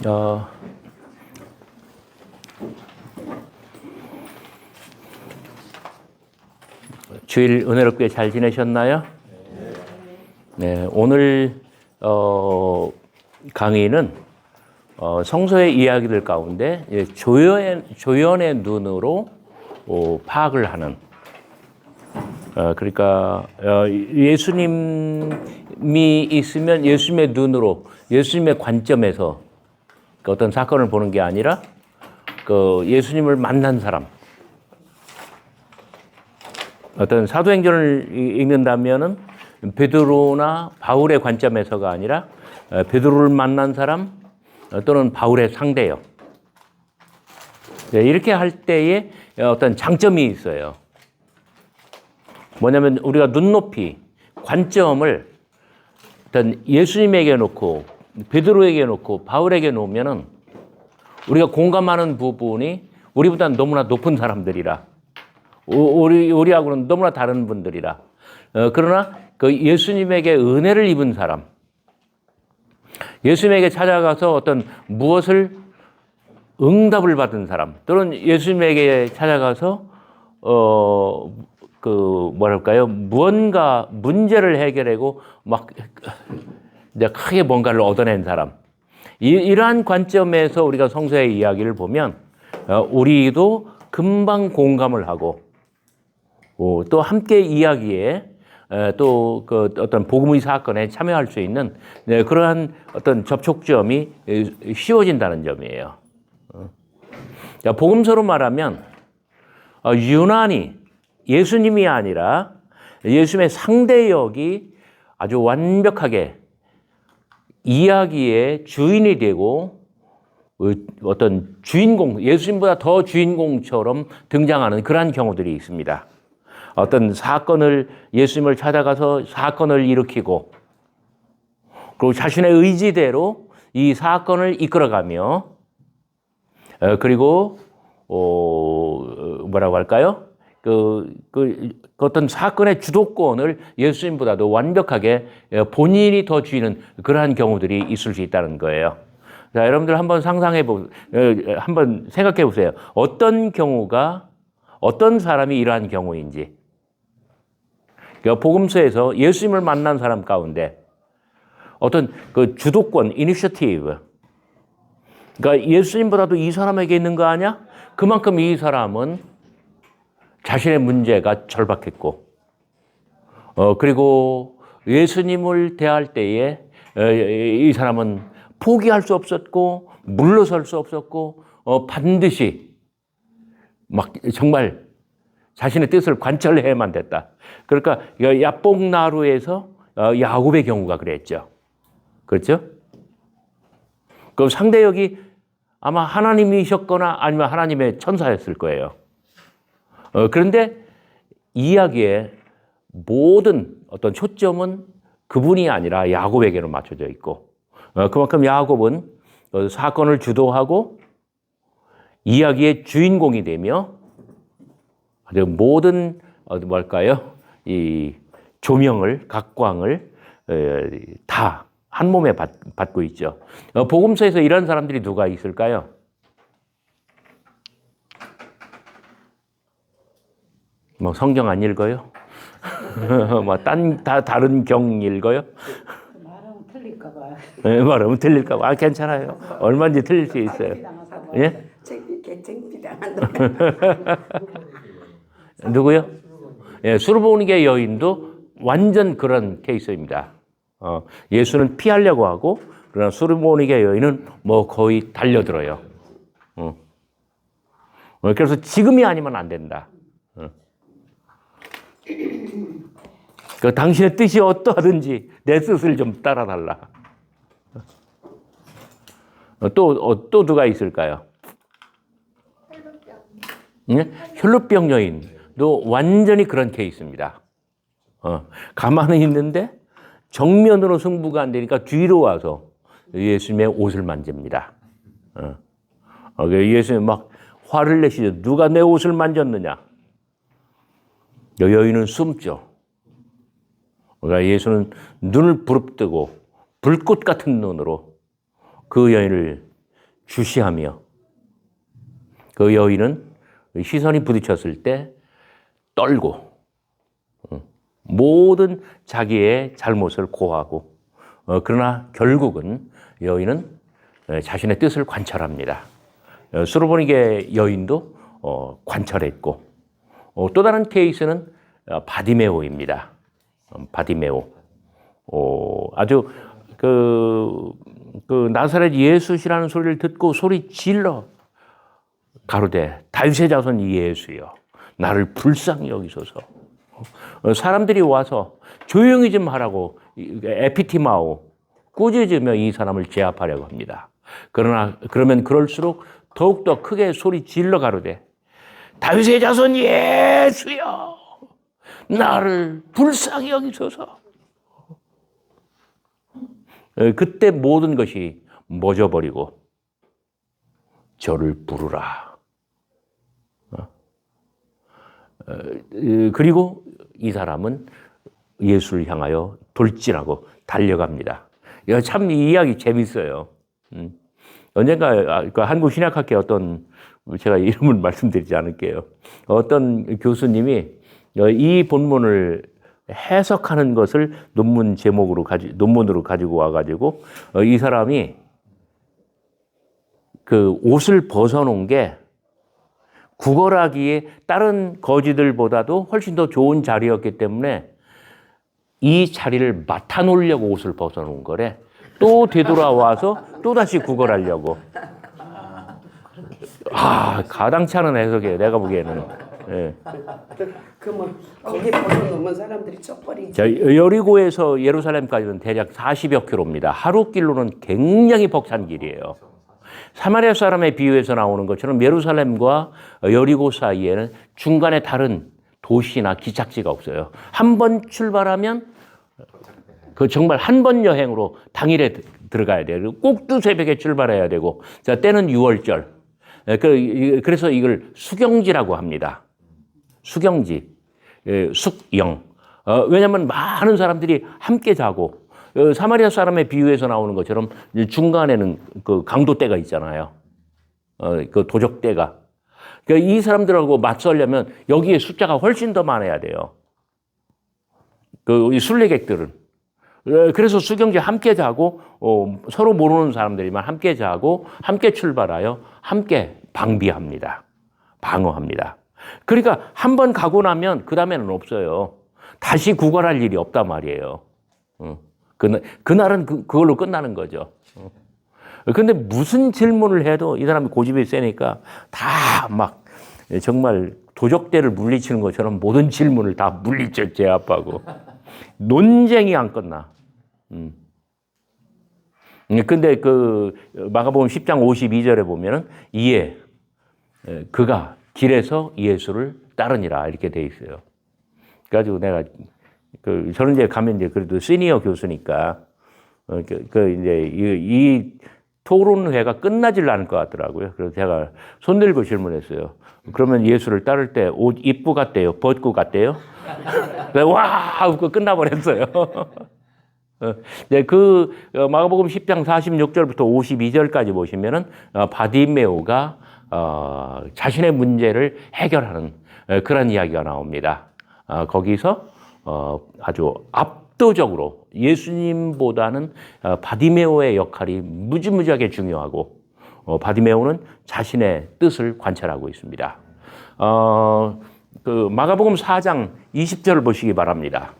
어, 주일 은혜롭게 잘 지내셨나요? 네, 오늘 강의는 성서의 이야기들 가운데 조연의 눈으로 파악을 하는 그러니까 예수님이 있으면 예수님의 눈으로 예수님의 관점에서 어떤 사건을 보는 게 아니라 그 예수님을 만난 사람, 어떤 사도행전을 읽는다면은 베드로나 바울의 관점에서가 아니라 베드로를 만난 사람 또는 바울의 상대요. 이렇게 할 때에 어떤 장점이 있어요. 뭐냐면 우리가 눈높이, 관점을 어떤 예수님에게 놓고 베드로에게 놓고 바울에게 놓으면은 우리가 공감하는 부분이 우리보다 너무나 높은 사람들이라 우리하고는 너무나 다른 분들이라 그러나 그 예수님에게 은혜를 입은 사람, 예수님에게 찾아가서 어떤 무엇을 응답을 받은 사람 또는 예수님에게 찾아가서 뭐랄까요, 무언가 문제를 해결하고 막 이제 크게 뭔가를 얻어낸 사람, 이러한 관점에서 우리가 성서의 이야기를 보면 우리도 금방 공감을 하고 또 함께 이야기에 또 그 어떤 복음의 사건에 참여할 수 있는 그러한 어떤 접촉점이 쉬워진다는 점이에요. 복음서로 말하면 유난히 예수님이 아니라 예수님의 상대역이 아주 완벽하게 이야기의 주인이 되고 어떤 주인공, 예수님보다 더 주인공처럼 등장하는 그러한 경우들이 있습니다. 어떤 사건을 예수님을 찾아가서 사건을 일으키고 그리고 자신의 의지대로 이 사건을 이끌어가며 그리고 뭐라고 할까요? 그 어떤 사건의 주도권을 예수님보다도 완벽하게 본인이 더 쥐는 그러한 경우들이 있을 수 있다는 거예요. 자, 여러분들 한번 한번 생각해 보세요. 어떤 경우가 어떤 사람이 이러한 경우인지. 복음서에서 예수님을 만난 사람 가운데 어떤 그 주도권, 이니셔티브. 그러니까 예수님보다도 이 사람에게 있는 거 아니야? 그만큼 이 사람은 자신의 문제가 절박했고, 그리고 예수님을 대할 때에 이 사람은 포기할 수 없었고, 물러설 수 없었고, 반드시 막 정말 자신의 뜻을 관철해야만 됐다. 그러니까 야복나루에서 야곱의 경우가 그랬죠. 그렇죠? 그 상대역이 아마 하나님이셨거나 아니면 하나님의 천사였을 거예요. 그런데 이야기의 모든 어떤 초점은 그분이 아니라 야곱에게로 맞춰져 있고, 그만큼 야곱은 사건을 주도하고 이야기의 주인공이 되며 모든 뭘까요? 이 조명을, 각광을 다 한 몸에 받고 있죠. 복음서에서 이런 사람들이 누가 있을까요? 뭐 성경 안 읽어요? 뭐 다른 경 읽어요? 말하면 틀릴까 봐. 네, 말하면 틀릴까 봐. 괜찮아요. 얼마든지 틀릴 수 있어요. 예? 창피당한다. 누구요? 예, 수르보니게 여인도 완전 그런 케이스입니다. 예수는 피하려고 하고, 그러나 수르보니게 여인은 뭐 거의 달려들어요. 그래서 지금이 아니면 안 된다. 그 당신의 뜻이 어떠하든지 내 뜻을 좀 따라달라. 또 누가 있을까요? 혈루병 여인도 완전히 그런 케이스입니다. 가만히 있는데 정면으로 승부가 안 되니까 뒤로 와서 예수님의 옷을 만집니다. 예수님 막 화를 내시죠. 누가 내 옷을 만졌느냐? 여인은 숨죠. 그러니까 예수는 눈을 부릅뜨고 불꽃 같은 눈으로 그 여인을 주시하며 그 여인은 시선이 부딪혔을 때 떨고 모든 자기의 잘못을 고하고 그러나 결국은 여인은 자신의 뜻을 관철합니다. 수르보니게 여인도 관철했고 또 다른 케이스는 바디메오입니다. 바디메오. 아주 그 나사렛 예수시라는 소리를 듣고 소리 질러 가로되 다윗의 자손 예수여 나를 불쌍히 여기소서. 사람들이 와서 조용히 좀 하라고 에피티마오 꾸짖으며 이 사람을 제압하려고 합니다. 그러면 그럴수록 더욱더 크게 소리 질러 가로되 다윗의 자손 예수여 나를 불쌍히 여기소서. 그때 모든 것이 멎어버리고 저를 부르라. 그리고 이 사람은 예수를 향하여 돌진하고 달려갑니다. 참 이 이야기 재밌어요. 언젠가 한국 신약학회 어떤 제가 이름을 말씀드리지 않을게요. 어떤 교수님이 이 본문을 해석하는 것을 논문으로 가지고 와가지고 이 사람이 그 옷을 벗어놓은 게 구걸하기에 다른 거지들보다도 훨씬 더 좋은 자리였기 때문에 이 자리를 맡아놓으려고 옷을 벗어놓은 거래. 또 되돌아와서 또다시 구걸하려고. 가당치 않은 해석이에요. 내가 보기에는. 예. 그러면 거기 벗어놓으면 사람들이 쩍거리지. 자, 여리고에서 예루살렘까지는 대략 40여 킬로입니다. 하루 길로는 굉장히 벅찬 길이에요. 사마리아 사람의 비유에서 나오는 것처럼 예루살렘과 여리고 사이에는 중간에 다른 도시나 기착지가 없어요. 한 번 출발하면 그 정말 한 번 여행으로 당일에 들어가야 돼요. 꼭 새벽에 출발해야 되고, 자, 때는 6월절. 그래서 이걸 수경지라고 합니다. 수경지, 숙영. 왜냐하면 많은 사람들이 함께 자고, 사마리아 사람의 비유에서 나오는 것처럼 중간에는 그 강도떼가 있잖아요. 그 도적떼가. 그러니까 이 사람들하고 맞서려면 여기에 숫자가 훨씬 더 많아야 돼요. 그 순례객들은. 그래서 수경지 함께 자고 서로 모르는 사람들이만 함께 자고 함께 출발하여 함께 방비합니다. 방어합니다. 그러니까 한 번 가고 나면 그 다음에는 없어요. 다시 구걸할 일이 없단 말이에요. 그날은 그걸로 끝나는 거죠. 근데 무슨 질문을 해도 이 사람이 고집이 세니까 다 막 정말 도적대를 물리치는 것처럼 모든 질문을 다 물리쳐 제압하고 논쟁이 안 끝나. 근데 그 마가복음 10장 52절에 보면은 이에 그가 길에서 예수를 따르니라 이렇게 돼 있어요. 그래가지고 내가 저는 이제 가면 이제 그래도 시니어 교수니까 이제 이 토론회가 끝나질 않을 것 같더라고요. 그래서 제가 손 들고 질문했어요. 그러면 예수를 따를 때 옷 입고 갔대요? 벗고 갔대요? 와! 하고 끝나버렸어요. 네, 마가복음 10장 46절부터 52절까지 보시면은 바디메오가 자신의 문제를 해결하는 그런 이야기가 나옵니다. 거기서 아주 압도적으로 예수님보다는 바디메오의 역할이 무지무지하게 중요하고 바디메오는 자신의 뜻을 관찰하고 있습니다. 마가복음 4장 20절을 보시기 바랍니다.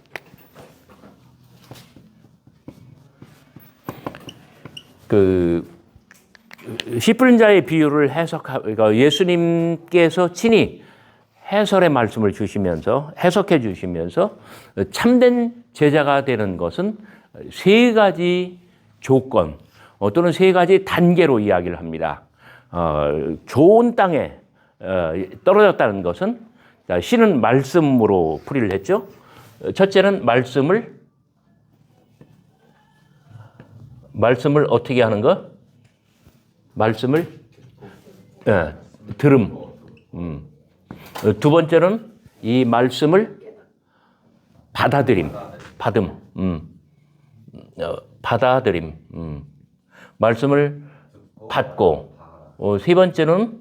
씨 뿌린 자의 비유를 그러니까 예수님께서 친히 해설의 말씀을 주시면서 해석해 주시면서 참된 제자가 되는 것은 세 가지 조건 또는 세 가지 단계로 이야기를 합니다. 좋은 땅에 떨어졌다는 것은 씨는 말씀으로 풀이를 했죠. 첫째는 말씀을 어떻게 하는 것? 말씀을 들음. 두 번째는 이 말씀을 받아들임. 받아들임. 말씀을 받고 세 번째는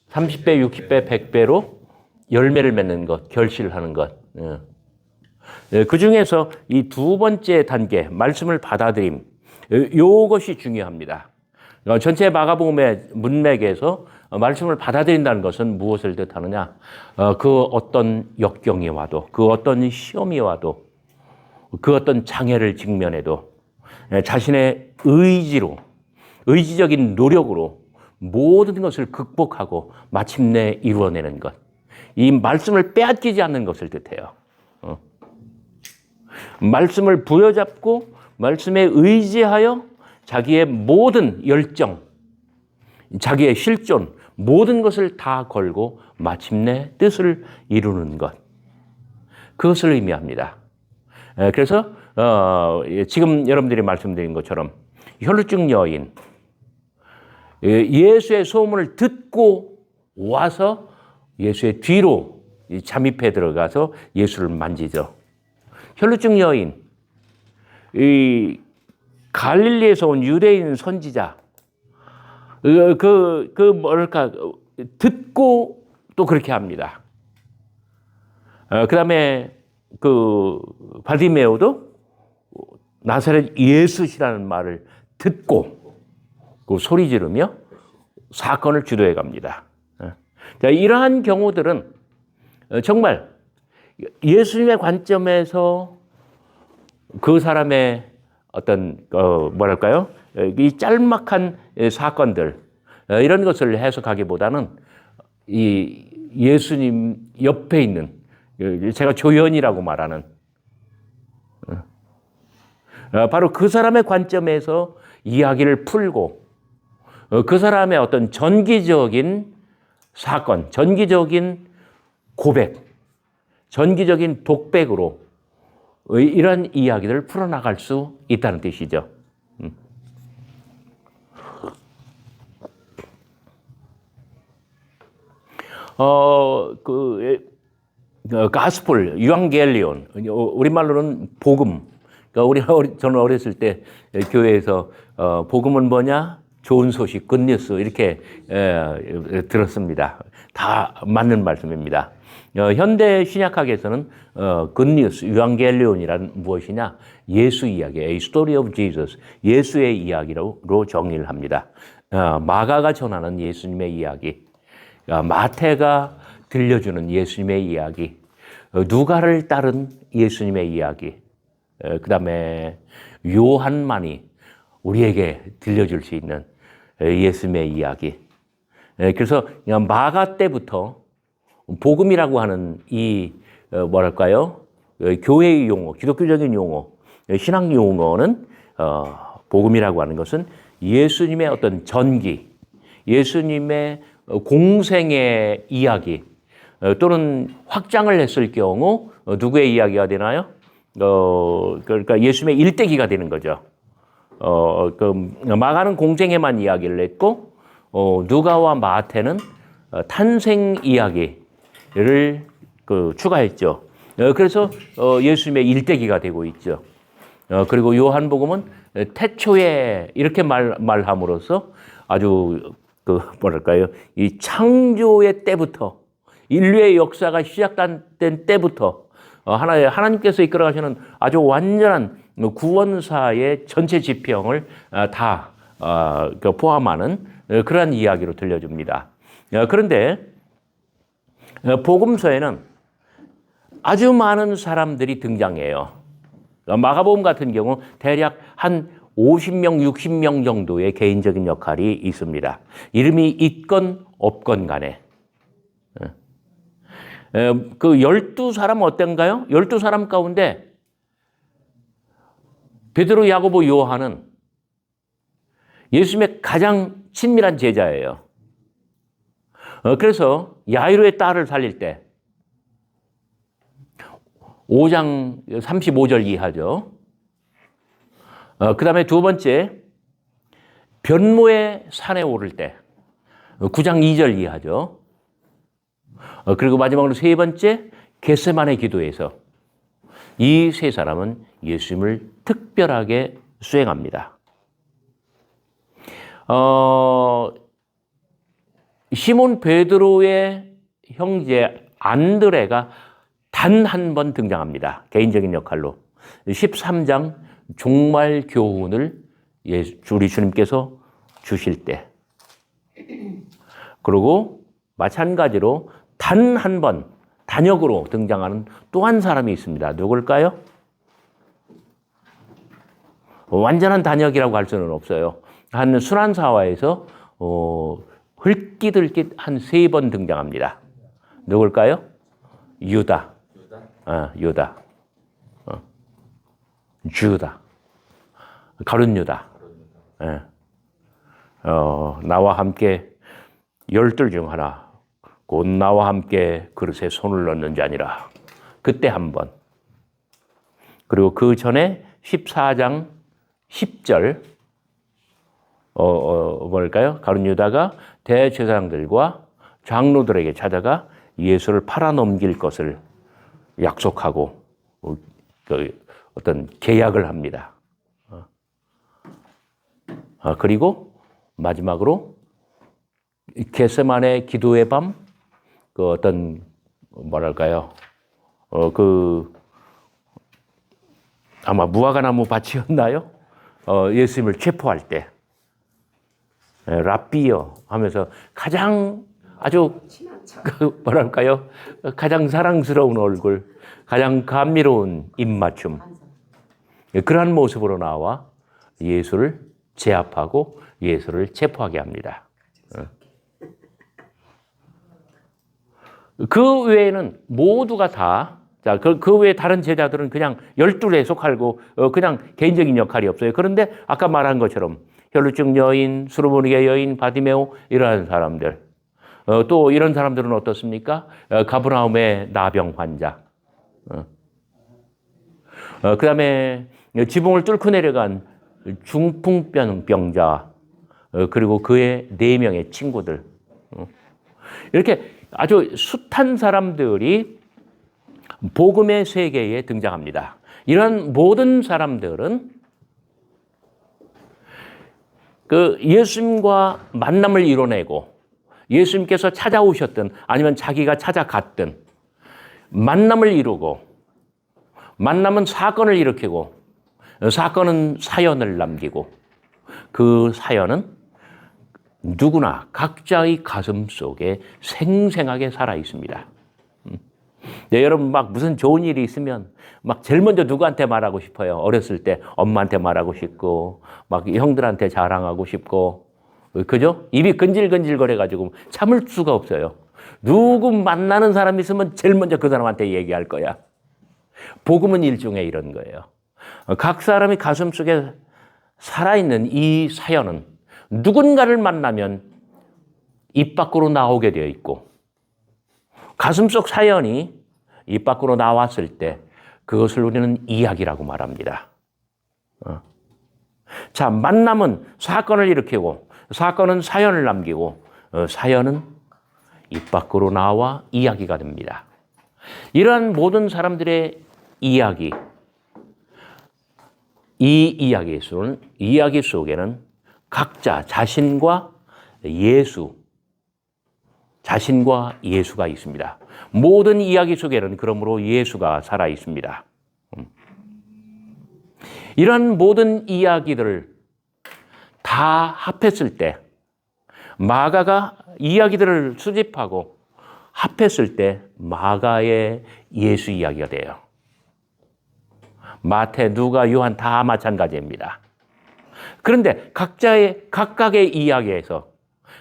30배, 60배, 100배로 열매를 맺는 것, 결실을 하는 것. 그 중에서 이 두 번째 단계, 말씀을 받아들임, 요것이 중요합니다. 전체 마가복음의 문맥에서 말씀을 받아들인다는 것은 무엇을 뜻하느냐? 그 어떤 역경이 와도, 그 어떤 시험이 와도, 그 어떤 장애를 직면해도 자신의 의지로, 의지적인 노력으로 모든 것을 극복하고 마침내 이루어내는 것. 이 말씀을 빼앗기지 않는 것을 뜻해요. 말씀을 부여잡고 말씀에 의지하여 자기의 모든 열정, 자기의 실존, 모든 것을 다 걸고 마침내 뜻을 이루는 것. 그것을 의미합니다. 그래서 지금 여러분들이 말씀드린 것처럼 혈루증 여인, 예수의 소문을 듣고 와서 예수의 뒤로 잠입해 들어가서 예수를 만지죠. 혈루증 여인, 이 갈릴리에서 온 유대인 선지자, 뭐랄까, 듣고 또 그렇게 합니다. 그 다음에 바디메오도 나사렛 예수시라는 말을 듣고 소리 지르며 사건을 주도해 갑니다. 자, 이러한 경우들은 정말 예수님의 관점에서 그 사람의 어떤 뭐랄까요? 이 짤막한 사건들 이런 것을 해석하기보다는 이 예수님 옆에 있는 제가 조연이라고 말하는 바로 그 사람의 관점에서 이야기를 풀고 그 사람의 어떤 전기적인 사건, 전기적인 고백, 전기적인 독백으로 이런 이야기를 풀어나갈 수 있다는 뜻이죠. 가스폴, 유앙겔리온, 우리말로는 복음. 그러니까 저는 어렸을 때 교회에서 복음은 뭐냐? 좋은 소식, 굿뉴스 이렇게 들었습니다. 다 맞는 말씀입니다. 현대 신약학에서는 굿뉴스, 유앙겔리온이란 무엇이냐? 예수 이야기, A Story of Jesus, 예수의 이야기로 정의를 합니다. 마가가 전하는 예수님의 이야기, 마태가 들려주는 예수님의 이야기, 누가를 따른 예수님의 이야기, 그 다음에 요한만이 우리에게 들려줄 수 있는 예수님의 이야기. 그래서 마가 때부터 복음이라고 하는 이 뭐랄까요? 교회의 용어, 기독교적인 용어, 신학 용어는 복음이라고 하는 것은 예수님의 어떤 전기, 예수님의 공생의 이야기 또는 확장을 했을 경우 누구의 이야기가 되나요? 그러니까 예수님의 일대기가 되는 거죠. 마가는 공생애만 이야기를 했고 누가와 마태는 탄생 이야기를 추가했죠. 그래서 예수님의 일대기가 되고 있죠. 그리고 요한복음은 태초에 이렇게 말함으로써 아주 뭐랄까요? 이 창조의 때부터 인류의 역사가 시작된 때부터 하나님께서 이끌어가시는 아주 완전한 구원사의 전체 지평을 다 포함하는 그러한 이야기로 들려줍니다. 그런데 복음서에는 아주 많은 사람들이 등장해요. 마가복음 같은 경우 대략 한 50명, 60명 정도의 개인적인 역할이 있습니다. 이름이 있건 없건 간에. 그 12사람은 어떤가요? 12사람 가운데 베드로, 야고보, 요한은 예수님의 가장 친밀한 제자예요. 그래서 야이로의 딸을 살릴 때 5장 35절 이하죠. 그 다음에 두 번째 변모의 산에 오를 때 9장 2절 이하죠. 그리고 마지막으로 세 번째 겟세마네 기도에서 이 세 사람은 예수님을 특별하게 수행합니다. 시몬 베드로의 형제 안드레가 단 한 번 등장합니다. 개인적인 역할로. 13장 종말 교훈을 우리 주님께서 주실 때. 그리고 마찬가지로 단 한 번 단역으로 등장하는 또 한 사람이 있습니다. 누굴까요? 완전한 단역이라고 할 수는 없어요. 한 순환사화에서 흘깃흘깃 한 3번 등장합니다. 누굴까요? 유다. 유다. 주다. 가룟 유다. 예. 나와 함께 12 중 하나, 곧 나와 함께 그릇에 손을 넣는 자니라. 그때 한 번. 그리고 그 전에 14장 10절, 뭘까요? 가룟 유다가 대제사장들과 장로들에게 찾아가 예수를 팔아넘길 것을 약속하고 어떤 계약을 합니다. 그리고 마지막으로 겟세마네 기도의 밤, 그 어떤 뭐랄까요? 아마 무화과나무 밭이었나요? 예수님을 체포할 때 라삐어 하면서 가장 아주 뭐랄까요? 가장 사랑스러운 얼굴, 가장 감미로운 입맞춤, 그러한 모습으로 나와 예수를 제압하고 예수를 체포하게 합니다. 그 외에는 모두가 다, 자, 그 외에 다른 제자들은 그냥 12에 속하고 그냥 개인적인 역할이 없어요. 그런데 아까 말한 것처럼 혈루증 여인, 수르보니게 여인, 바디메오 이러한 사람들, 또 이런 사람들은 어떻습니까? 가브나움의 나병 환자, 그 다음에 지붕을 뚫고 내려간 중풍병자, 그리고 그의 4명의 친구들, 이렇게 아주 숱한 사람들이 복음의 세계에 등장합니다. 이런 모든 사람들은 그 예수님과 만남을 이뤄내고 예수님께서 찾아오셨든 아니면 자기가 찾아갔든 만남을 이루고, 만남은 사건을 일으키고 사건은 사연을 남기고, 그 사연은 누구나 각자의 가슴 속에 생생하게 살아 있습니다. 네, 여러분 막 무슨 좋은 일이 있으면 막 제일 먼저 누구한테 말하고 싶어요. 어렸을 때 엄마한테 말하고 싶고 막 형들한테 자랑하고 싶고, 그죠? 입이 근질근질 거려가지고 참을 수가 없어요. 누구 만나는 사람 있으면 제일 먼저 그 사람한테 얘기할 거야. 복음은 일종의 이런 거예요. 각 사람이 가슴 속에 살아있는 이 사연은 누군가를 만나면 입 밖으로 나오게 되어 있고, 가슴속 사연이 입 밖으로 나왔을 때 그것을 우리는 이야기라고 말합니다. 자, 만남은 사건을 일으키고 사건은 사연을 남기고 사연은 입 밖으로 나와 이야기가 됩니다. 이러한 모든 사람들의 이야기, 이 이야기 속에는 각자 자신과 예수가 있습니다. 모든 이야기 속에는 그러므로 예수가 살아 있습니다. 이런 모든 이야기들을 다 합했을 때, 마가가 이야기들을 수집하고 합했을 때 마가의 예수 이야기가 돼요. 마태, 누가, 요한 다 마찬가지입니다. 그런데 각각의 이야기에서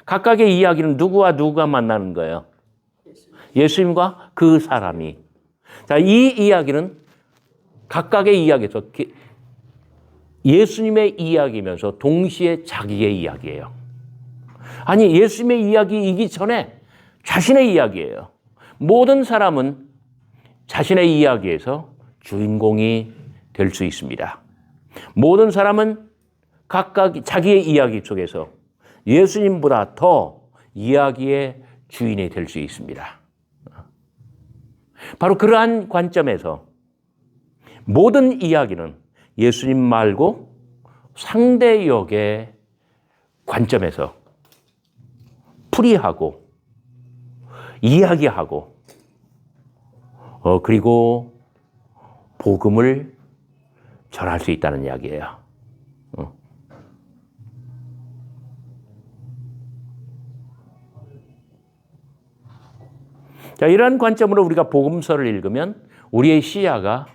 각각의 이야기는 누가 만나는 거예요? 예수님과 그 사람이. 자, 이 이야기는 각각의 이야기에서 예수님의 이야기면서 동시에 자기의 이야기예요. 아니, 예수님의 이야기이기 전에 자신의 이야기예요. 모든 사람은 자신의 이야기에서 주인공이 될 수 있습니다. 모든 사람은 각각 자기의 이야기 속에서 예수님보다 더 이야기의 주인이 될 수 있습니다. 바로 그러한 관점에서 모든 이야기는 예수님 말고 상대 역의 관점에서 풀이하고 이야기하고 그리고 복음을 전할 수 있다는 이야기예요. 자, 이러한 관점으로 우리가 복음서를 읽으면 우리의 시야가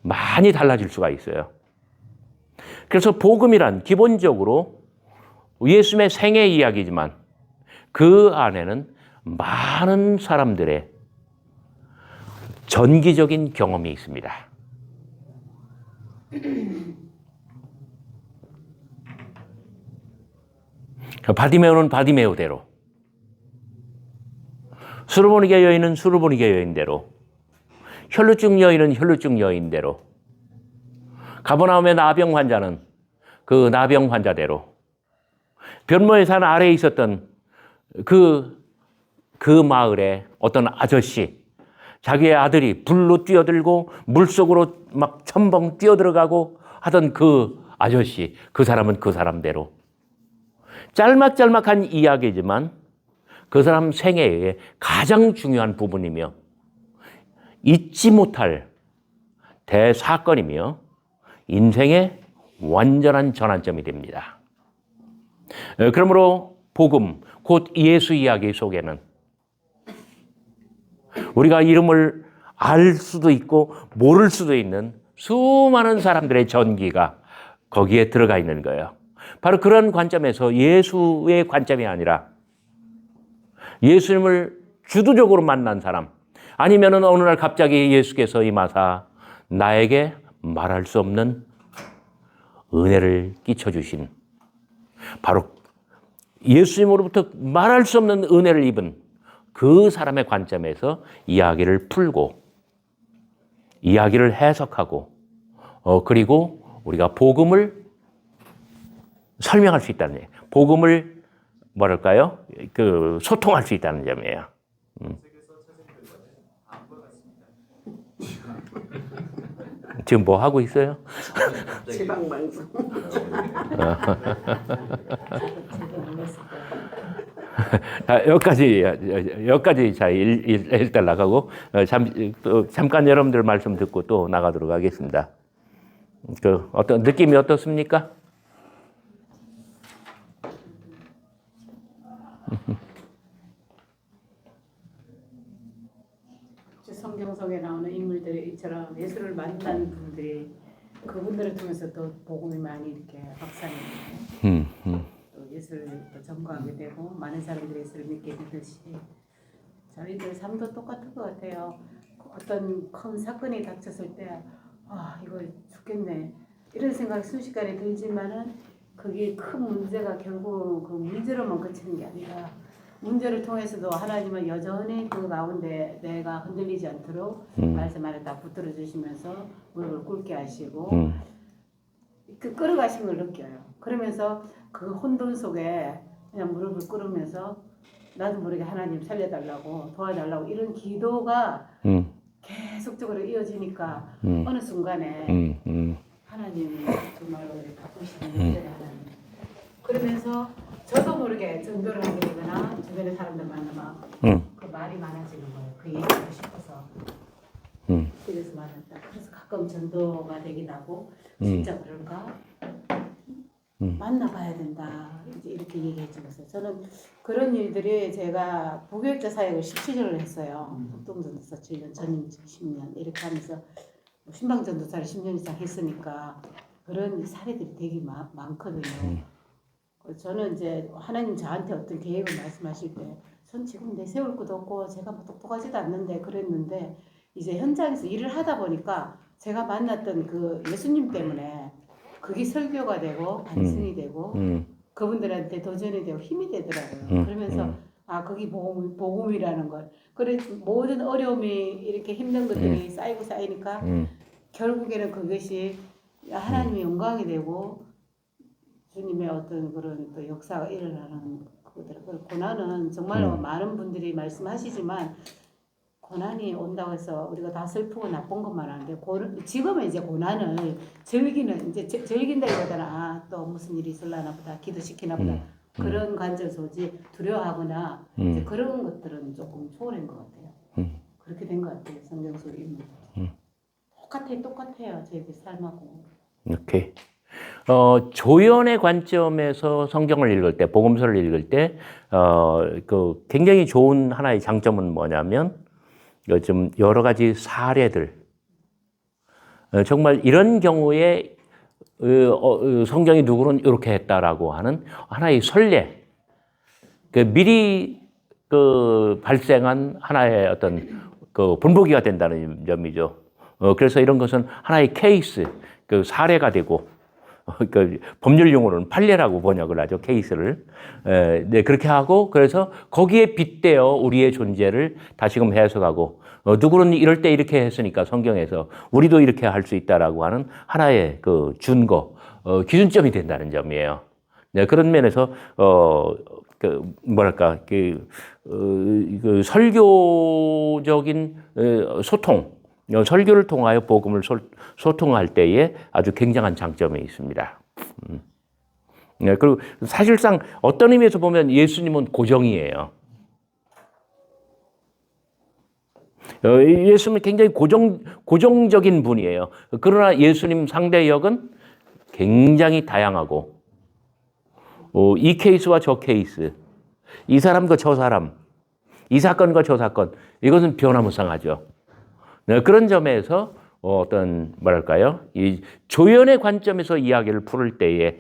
많이 달라질 수가 있어요. 그래서 복음이란 기본적으로 예수님의 생애 이야기지만 그 안에는 많은 사람들의 전기적인 경험이 있습니다. 바디메오는 바디메오대로, 수르보니게 여인은 수르보니게 여인대로, 혈루증 여인은 혈루증 여인대로, 가버나움의 나병 환자는 그 나병 환자대로, 변모의 산 아래에 있었던 그 마을에 어떤 아저씨, 자기의 아들이 불로 뛰어들고 물속으로 막 첨벙 뛰어들어가고 하던 그 아저씨, 그 사람은 그 사람대로. 짤막짤막한 이야기지만 그 사람 생애의 가장 중요한 부분이며 잊지 못할 대사건이며 인생의 완전한 전환점이 됩니다. 그러므로 복음, 곧 예수 이야기 속에는 우리가 이름을 알 수도 있고 모를 수도 있는 수많은 사람들의 전기가 거기에 들어가 있는 거예요. 바로 그런 관점에서 예수의 관점이 아니라 예수님을 주도적으로 만난 사람, 아니면은 어느 날 갑자기 예수께서 임하사 나에게 말할 수 없는 은혜를 끼쳐주신, 바로 예수님으로부터 말할 수 없는 은혜를 입은 그 사람의 관점에서 이야기를 풀고 이야기를 해석하고 그리고 우리가 복음을 설명할 수 있다는 얘기예요. 복음을 뭐랄까요? 소통할 수 있다는 점이에요. 지금 뭐 하고 있어요? 지방방송. 여기까지 자, 일단 나가고, 잠깐 여러분들 말씀 듣고 또 나가도록 하겠습니다. 어떤 느낌이 어떻습니까? 성경 속에 나오는 인물들이처럼 예수를 만난 분들이 그분들을 통해서 또 복음이 많이 이렇게 확산이 또 예수를 또 전거하게 되고 많은 사람들이 예수를 믿게 되듯이 저희들 삶도 똑같은 것 같아요. 어떤 큰 사건이 닥쳤을 때 이거 죽겠네 이런 생각이 순식간에 들지만은 그게 큰 문제가 결국 그 문제로만 그치는 게 아니라 문제를 통해서도 하나님은 여전히 그 가운데 내가 흔들리지 않도록 말씀 안에 다 붙들어 주시면서 무릎을 꿇게 하시고 그 끌어가신 걸 느껴요. 그러면서 그 혼돈 속에 그냥 무릎을 꿇으면서 나도 모르게 하나님 살려달라고 도와달라고 이런 기도가 계속적으로 이어지니까 어느 순간에 하나님이 정말로 바꾸시는 문제를 하나님. 그러면서 저도 모르게 전도를 하게 되거나 주변의 사람들 만나면 그 말이 많아지는 거예요. 그 얘기하고 싶어서. 그래서 말한다. 그래서 가끔 전도가 되긴 하고 진짜 그럴까? 만나봐야 된다. 이제 이렇게 얘기해 주면서 저는 그런 일들이 제가 부교육자 사역을 17년을 했어요. 북동전도사 7년, 전임 10년 이렇게 하면서 신방전도사를 10년 이상 했으니까 그런 사례들이 되게 많거든요. 저는 이제 하나님 저한테 어떤 계획을 말씀하실 때 전 지금 내세울 것도 없고 제가 뭐 똑똑하지도 않는데 그랬는데 이제 현장에서 일을 하다 보니까 제가 만났던 그 예수님 때문에 그게 설교가 되고 반증이 되고 그분들한테 도전이 되고 힘이 되더라고요. 그러면서 그게 복음이라는 걸. 그래 모든 어려움이 이렇게 힘든 것들이 쌓이고 쌓이니까 결국에는 그것이 하나님의 영광이 되고 주님의 어떤 그런 또 역사가 일어나는 거더라고요. 고난은 정말로 많은 분들이 말씀하시지만 고난이 온다고 해서 우리가 다 슬프고 나쁜 것만 하는데 지금은 이제 고난을 즐기는 이제 즐긴다기보다는 또 무슨 일이 있을라나 보다 기도시키나 보다 그런 관점에서 오지 두려워하거나 이제 그런 것들은 조금 초월한 것 같아요. 그렇게 된 것 같아요. 성경 속 인물. 똑같아요. 저희들 삶하고. 이렇게 조연의 관점에서 성경을 읽을 때, 복음서를 읽을 때, 그 굉장히 좋은 하나의 장점은 뭐냐면, 좀 여러 가지 사례들, 정말 이런 경우에 성경이 누구는 이렇게 했다라고 하는 하나의 선례, 그 미리 그 발생한 하나의 어떤 그 본보기가 된다는 점이죠. 그래서 이런 것은 하나의 케이스, 그 사례가 되고, 그 법률 용어로는 판례라고 번역을 하죠. 케이스를. 네, 그렇게 하고 그래서 거기에 빗대어 우리의 존재를 다시금 해석하고 누구는 이럴 때 이렇게 했으니까 성경에서 우리도 이렇게 할 수 있다라고 하는 하나의 그 준거, 기준점이 된다는 점이에요. 네, 그런 면에서 그 뭐랄까 그 설교적인 소통, 설교를 통하여 복음을 소통할 때에 아주 굉장한 장점이 있습니다. 네, 그리고 사실상 어떤 의미에서 보면 예수님은 고정이에요. 예수님은 굉장히 고정적인 분이에요. 그러나 예수님 상대 역은 굉장히 다양하고, 이 케이스와 저 케이스, 이 사람과 저 사람, 이 사건과 저 사건, 이것은 변화무쌍하죠. 네, 그런 점에서 어떤 뭐랄까요? 이 조연의 관점에서 이야기를 풀을 때에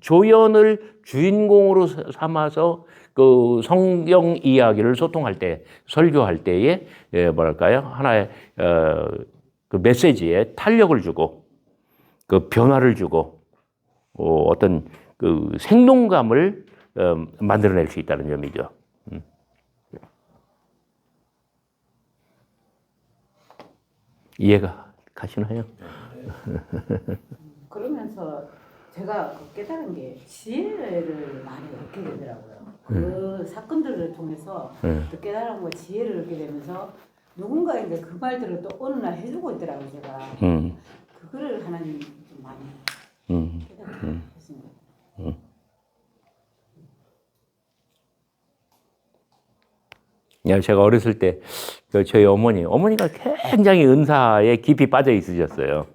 조연을 주인공으로 삼아서 그 성경 이야기를 소통할 때, 설교할 때에 뭐랄까요? 하나의 그 메시지에 탄력을 주고 그 변화를 주고 어떤 그 생동감을 만들어낼 수 있다는 점이죠. 이해가 가시나요? 그러면서 제가 깨달은 게 지혜를 많이 얻게 되더라고요. 그 사건들을 통해서 또 깨달은 거 지혜를 얻게 되면서 누군가에게 그 말들을 또 어느 날 해주고 있더라고요. 제가 그거를 하나님 좀 많이 깨닫게 됐습니다. 제가 어렸을 때 저희 어머니가 굉장히 은사에 깊이 빠져 있으셨어요.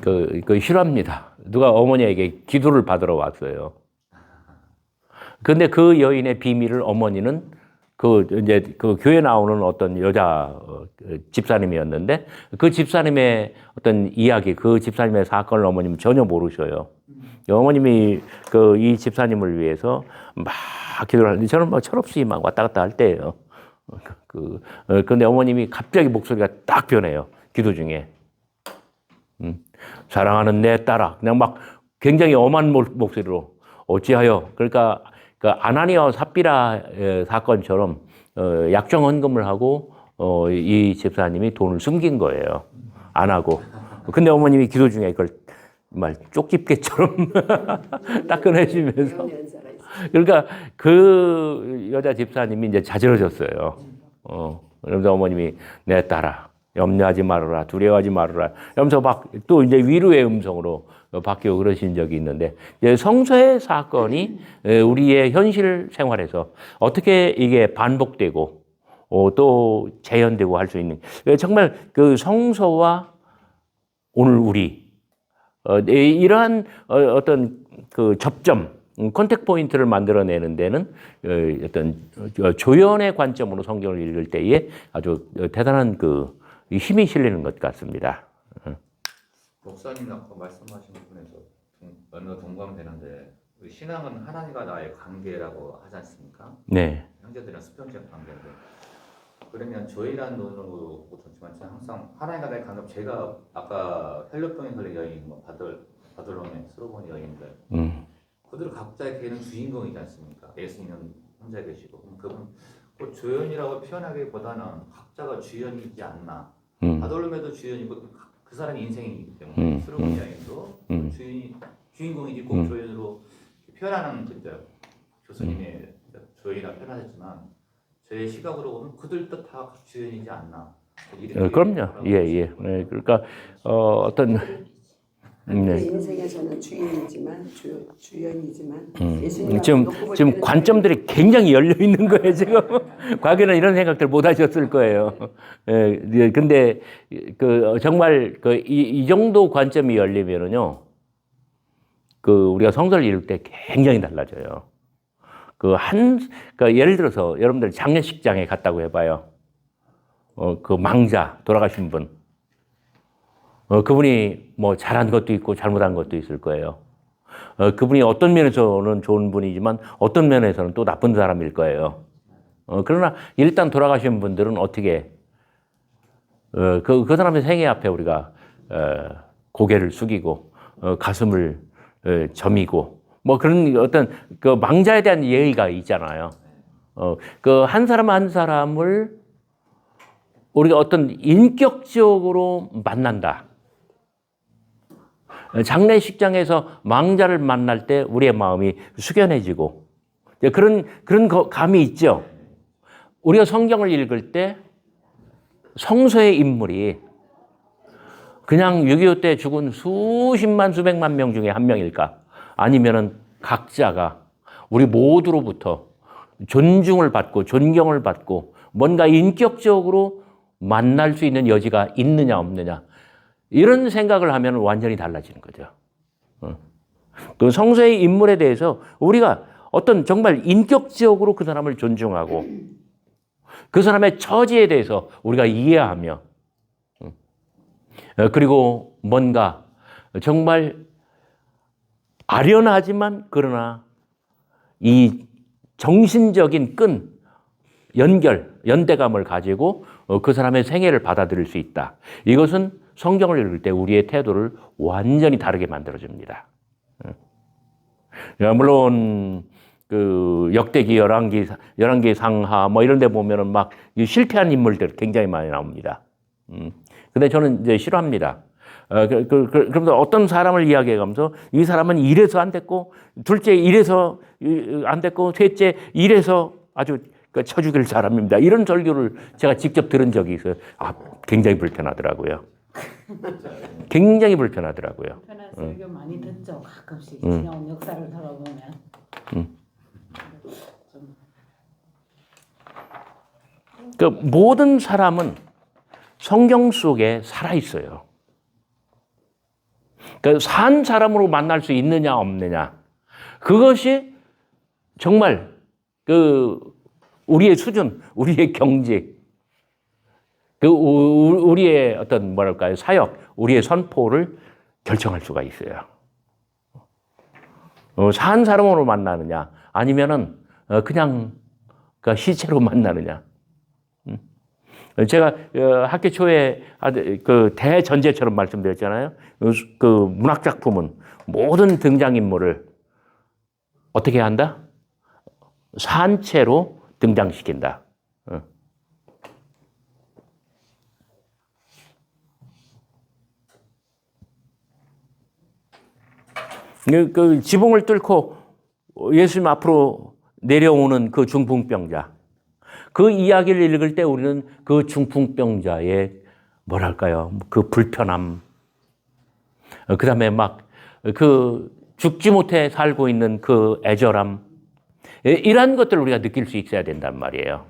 그 실화입니다. 누가 어머니에게 기도를 받으러 왔어요. 근데 그 여인의 비밀을 어머니는 이제 그 교회 나오는 어떤 여자 집사님이었는데 그 집사님의 어떤 이야기, 그 집사님의 사건을 어머님은 전혀 모르셔요. 어머님이 이 집사님을 위해서 막 기도를 하는데 저는 뭐 철없이 막 왔다 갔다 할 때예요. 근데 어머님이 갑자기 목소리가 딱 변해요. 기도 중에. 사랑하는 내 딸아. 그냥 막 굉장히 엄한 목소리로 어찌하여. 그러니까 그 아나니아와 삽비라 사건처럼 약정 헌금을 하고 이 집사님이 돈을 숨긴 거예요. 안 하고. 근데 어머님이 기도 중에 그걸 말 쪽집게처럼 딱 꺼내시면서 그러니까 그 여자 집사님이 이제 자지러졌어요. 그러면서 어머님이 내 딸아 염려하지 말아라 두려워하지 말아라 이러면서 막 또 이제 위로의 음성으로 바뀌고 그러신 적이 있는데 이제 성서의 사건이 우리의 현실 생활에서 어떻게 이게 반복되고 또 재현되고 할 수 있는 정말 그 성서와 오늘 우리 이러한 어떤 그 접점, 컨택 포인트를 만들어내는 데는 어떤 조연의 관점으로 성경을 읽을 때에 아주 대단한 그 힘이 실리는 것 같습니다. 목사님 아까 말씀하신 부분에서 어느 동감되는데 신앙은 하나님과 나의 관계라고 하지 않습니까? 네. 형제들이랑 수평적 관계인데 그러면 저희란 논으로 좋지만 항상 하나님과 나의 관계 제가 아까 혈류병에 걸린 여인 바돌로메 스로보니 여인들 그들 각자의 개인은 주인공이지 않습니까? 예수님은 혼자 계시고 그분 그 조연이라고 표현하기보다는 각자가 주연이지 않나. 바돌로메도 주연이고 그 사람의 인생이기 때문에 스로보니 여인도 주인공이지 꼭 조연으로 표현하는 교수님의 조연이라 표현하셨지만 제 시각으로 보면 그들도 다 주연이지 않나. 그럼요. 예. 네, 그러니까 어떤 내 인생에서는 주인이지만 주연이지만 예수님 지금 관점들이 굉장히 열려 있는 거예요, 지금. 과거에는 이런 생각들 못 하셨을 거예요. 예, 근데 정말 이 정도 관점이 열리면은요, 우리가 성서를 읽을 때 굉장히 달라져요. 예를 들어서 여러분들 장례식장에 갔다고 해봐요. 망자, 돌아가신 분. 그분이 뭐 잘한 것도 있고 잘못한 것도 있을 거예요. 그분이 어떤 면에서는 좋은 분이지만 어떤 면에서는 또 나쁜 사람일 거예요. 그러나 일단 돌아가신 분들은 어떻게, 그 사람의 생애 앞에 우리가 고개를 숙이고 가슴을 저미고 뭐 그런 어떤 망자에 대한 예의가 있잖아요. 한 사람 한 사람을 우리가 어떤 인격적으로 만난다. 장례식장에서 망자를 만날 때 우리의 마음이 숙연해지고 그런 감이 있죠. 우리가 성경을 읽을 때 성서의 인물이 그냥 6.25 때 죽은 수십만 수백만 명 중에 한 명일까? 아니면은 각자가 우리 모두로부터 존중을 받고 존경을 받고 뭔가 인격적으로 만날 수 있는 여지가 있느냐 없느냐 이런 생각을 하면 완전히 달라지는 거죠. 그 성서의 인물에 대해서 우리가 어떤 정말 인격적으로 그 사람을 존중하고 그 사람의 처지에 대해서 우리가 이해하며 그리고 뭔가 정말 아련하지만 그러나 이 정신적인 연대감을 가지고 그 사람의 생애를 받아들일 수 있다. 이것은 성경을 읽을 때 우리의 태도를 완전히 다르게 만들어줍니다. 물론 역대기, 열왕기 상하 뭐 이런 데 보면은 막 실패한 인물들 굉장히 많이 나옵니다. 근데 저는 이제 싫어합니다. 그러면서 어떤 사람을 이야기해 가면서 이 사람은 이래서 안 됐고, 둘째 이래서 안 됐고, 셋째 이래서 아주 쳐 죽일 사람입니다. 이런 설교를 제가 직접 들은 적이 있어요. 굉장히 불편하더라고요. 굉장히 불편하더라고요. 불편한 설교 많이 듣죠. 가끔씩 지나온 역사를 돌아보면. 모든 사람은 성경 속에 살아 있어요. 산 사람으로 만날 수 있느냐 없느냐 그것이 정말 우리의 수준, 우리의 경직, 우리의 어떤 뭐랄까요 사역, 우리의 선포를 결정할 수가 있어요. 산 사람으로 만나느냐 아니면은 그냥 시체로 만나느냐. 제가 학교 초에 대전제처럼 말씀드렸잖아요. 문학 작품은 모든 등장인물을 어떻게 한다? 산채로 등장시킨다. 지붕을 뚫고 예수님 앞으로 내려오는 그 중풍병자. 그 이야기를 읽을 때 우리는 그 중풍병자의 뭐랄까요? 그 불편함. 그 다음에 죽지 못해 살고 있는 그 애절함. 이러한 것들을 우리가 느낄 수 있어야 된단 말이에요.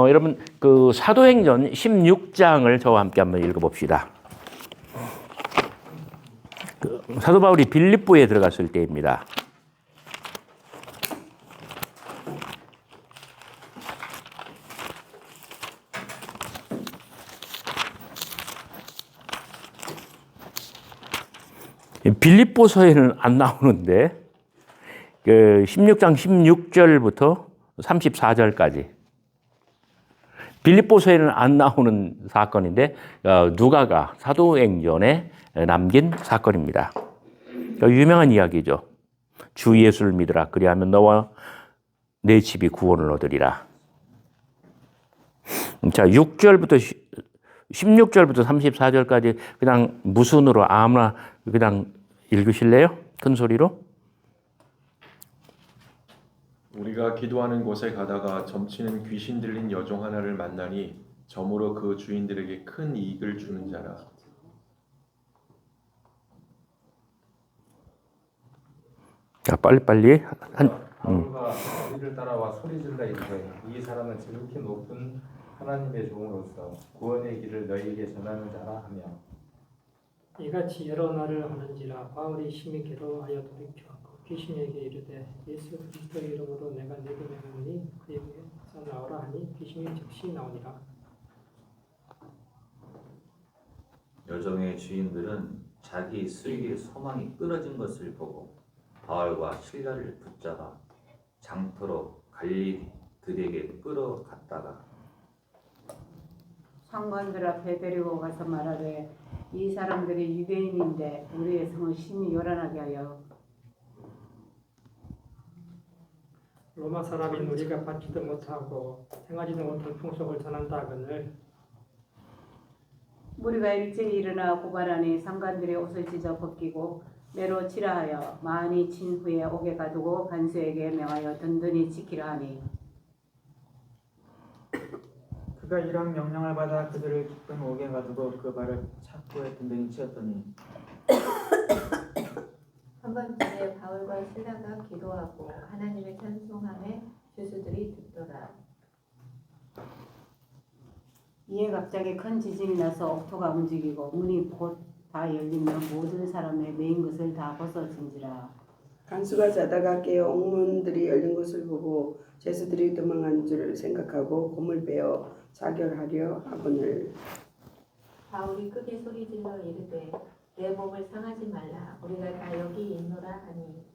여러분, 사도행전 16장을 저와 함께 한번 읽어봅시다. 사도 바울이 빌립보에 들어갔을 때입니다. 빌립보서에는 안 나오는데 16장 16절부터 34절까지 빌립보서에는 안 나오는 사건인데 누가가 사도행전에 남긴 사건입니다. 유명한 이야기죠. 주 예수를 믿으라. 그리하면 너와 내 집이 구원을 얻으리라. 자, 6절부터 16절부터 34절까지 그냥 무순으로 아무나 그냥 읽으실래요? 큰 소리로? 우리가 기도하는 곳에 가다가 점치는 귀신 들린 여종 하나를 만나니 점으로 그 주인들에게 큰 이익을 주는 자라. 자, 빨리빨리 바울과 우리를 따라와 소리질러 이르되 이 사람은 지극히 높은 하나님의 종으로서 구원의 길을 너희에게 전하는 자라 하며 이같이 여러 날을 하는지라 바울이 심히 괴로워하여 돌이켜고 귀신에게 이르되 예수 그리스도의 이름으로 내가 네게 명하니 그에게서 나오라 하니 귀신이 즉시 나오니라. 여종의 주인들은 자기 수익의 소망이 끊어진 것을 보고 바울과 실라를 붙잡아 장터로 갈릴리들에게 끌어갔다가 상관들 앞에 데리고 가서 말하되 이 사람들이 유대인인데 우리의 성을 심히 요란하게 하여 로마 사람인 우리가 받지도 못하고 행하지도 못한 풍속을 전한다 하거늘 우리가 일찍 일어나 고발하니 상관들이 옷을 찢어 벗기고 매로 칠하여 많이 친 후에 옥에 가두고 간수에게 명하여 든든히 지키라 하니 그가 이런 명령을 받아 그들을 깊은 옥에 가두고 그 발을 착고에 든든히 치었더니 한 번쯤에 바울과 실라가 기도하고 하나님을 찬송하며 죄수들이 듣더라. 이에 갑자기 큰 지진이 나서 옥토가 움직이고 문이 곧 다 열리며 모든 사람의 메인 것을 다 벗어진지라. 간수가 자다가 깨어 옥문들이 열린 것을 보고 죄수들이 도망한 줄 생각하고 곰을 베어 자결하려 하거늘 바울이 크게 소리질러 이르되 내 몸을 상하지 말라. 우리가 다 여기 있노라 하니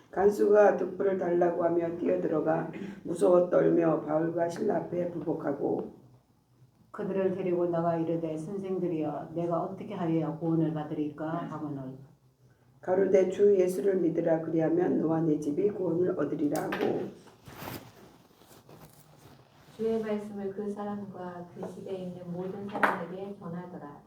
간수가 득불을 달라고 하며 뛰어들어가 무서워 떨며 바울과 실라 앞에 불복하고 그들을 데리고 나가 이르되 선생들이여 내가 어떻게 하여야 구원을 받으리까 하거늘 가로되 주 예수를 믿으라 그리하면 너와 내 집이 구원을 얻으리라 하고 주의 말씀을 그 사람과 그 집에 있는 모든 사람에게 전하더라.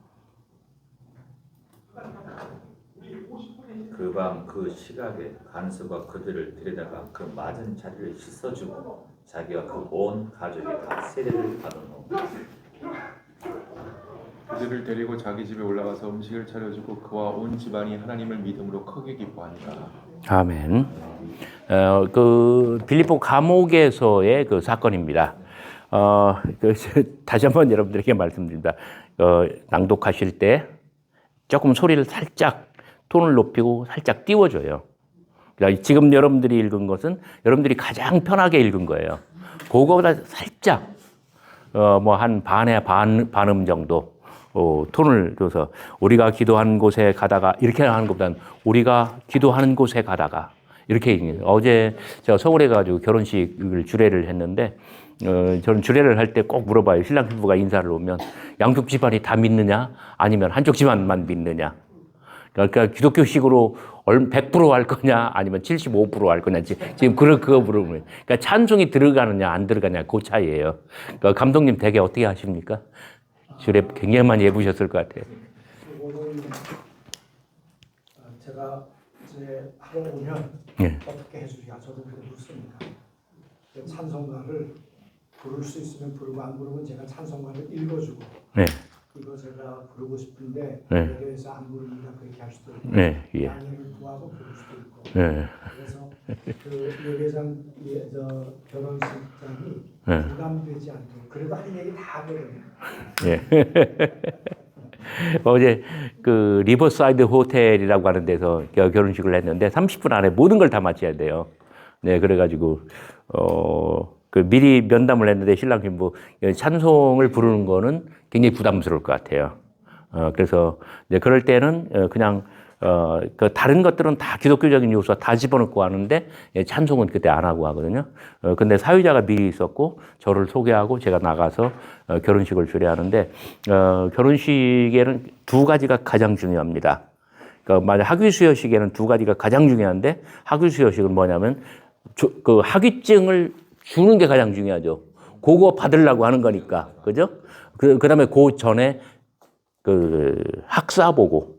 그 밤 그 시각에 간수가 그들을 데려다가 그 맞은 자리를 씻어주고 자기와 그 온 가족이 다 세례를 받은 후 그들을 데리고 자기 집에 올라가서 음식을 차려주고 그와 온 집안이 하나님을 믿음으로 크게 기뻐하니라. 아멘. 그 빌립보 감옥에서의 그 사건입니다. 다시 한번 여러분들에게 말씀드립니다. 낭독하실 때 조금 소리를 살짝 톤을 높이고 살짝 띄워줘요. 그러니까 지금 여러분들이 읽은 것은 여러분들이 가장 편하게 읽은 거예요. 그거보다 살짝 뭐 한 반의 반음 정도 톤을 줘서 우리가 기도하는 곳에 가다가 이렇게 하는 것보다는 우리가 기도하는 곳에 가다가 이렇게 얘기해요. 어제 제가 서울에 가지고 결혼식을 주례를 했는데 저는 주례를 할 때 꼭 물어봐요. 신랑 신부가 인사를 오면 양쪽 집안이 다 믿느냐 아니면 한쪽 집안만 믿느냐. 그러니까 기독교식으로 100%할 거냐 아니면 75%할 거냐 지금 그거 물어보면 그러니까 찬송이 들어가느냐 안 들어가냐 그 차이예요. 그러니까 감독님 되게 어떻게 하십니까? 주례 굉장히 많이 해보셨을 것 같아요. 그거는 제가 이제 하러 오면 예. 어떻게 해주랴 저도 그렇게 묻습니다. 찬송가를 부를 수 있으면 부르고 안 부르면 제가 찬송가를 읽어주고 네. 이거 제가 부르고 싶은데 네. 예배에서 안 부르니까 그렇게 할 수도 있고 네, 예. 양해를 구하고 부를 수도 있고 네. 그래서 그 예배장 결혼식장이 네. 부담되지 않도록 그래도 할 얘기 다 하거든요. 예. 어제 그 리버사이드 호텔이라고 하는 데서 결혼식을 했는데 30분 안에 모든 걸 다 마쳐야 돼요. 네, 그래가지고 그 미리 면담을 했는데 신랑 신부 찬송을 부르는 거는 굉장히 부담스러울 것 같아요. 그래서 이제 그럴 때는 그냥 그 다른 것들은 다 기독교적인 요소 다 집어넣고 하는데 찬송은 그때 안 하고 하거든요. 근데 사회자가 미리 있었고 저를 소개하고 제가 나가서 결혼식을 주례하는데 결혼식에는 두 가지가 가장 중요합니다. 그러니까 만약 학위수여식에는 두 가지가 가장 중요한데 학위수여식은 뭐냐면 그 학위증을 주는 게 가장 중요하죠. 그거 받으려고 하는 거니까. 그죠? 그다음에 그 전에 그 학사 보고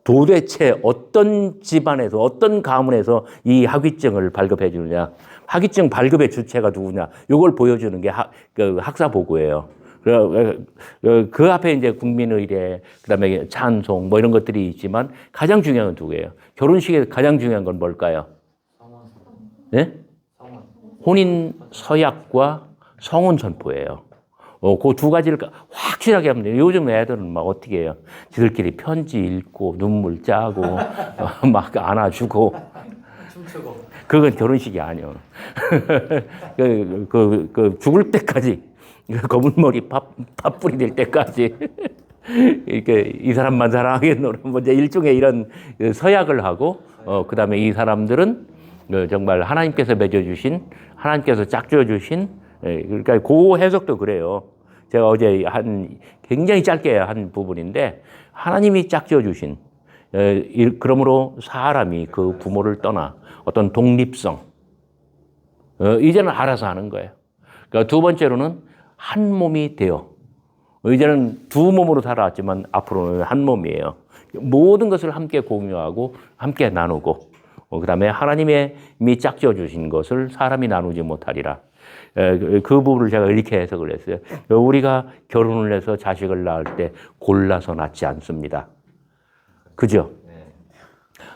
도대체 어떤 집안에서 어떤 가문에서 이 학위증을 발급해 주느냐. 학위증 발급의 주체가 누구냐. 이걸 보여주는 게 그 학사 보고예요. 그 앞에 이제 국민의례, 그다음에 찬송 뭐 이런 것들이 있지만 가장 중요한 건 두 개예요. 결혼식에 가장 중요한 건 뭘까요? 네? 혼인 서약과 성혼 선포예요. 그 두 가지를 확실하게 하면 돼요. 요즘 애들은 막 어떻게 해요? 지들끼리 편지 읽고 눈물 짜고 막 안아주고 춤추고. 그건 결혼식이 아니에요. 죽을 때까지 검은 머리 팥뿌리 될 때까지 이렇게 이 사람만 사랑하겠노라 뭐 이제 일종의 이런 서약을 하고 그다음에 이 사람들은 정말 하나님께서 맺어주신 하나님께서 짝지어주신 그러니까 그 해석도 그래요. 제가 어제 굉장히 짧게 한 부분인데 하나님이 짝지어주신 그러므로 사람이 그 부모를 떠나 어떤 독립성 이제는 알아서 하는 거예요. 그러니까 두 번째로는 한 몸이 되어 이제는 두 몸으로 살아왔지만 앞으로는 한 몸이에요. 모든 것을 함께 공유하고 함께 나누고 그다음에 하나님의 이미 짝지어 주신 것을 사람이 나누지 못하리라. 그 부분을 제가 이렇게 해석을 했어요. 우리가 결혼을 해서 자식을 낳을 때 골라서 낳지 않습니다. 그죠?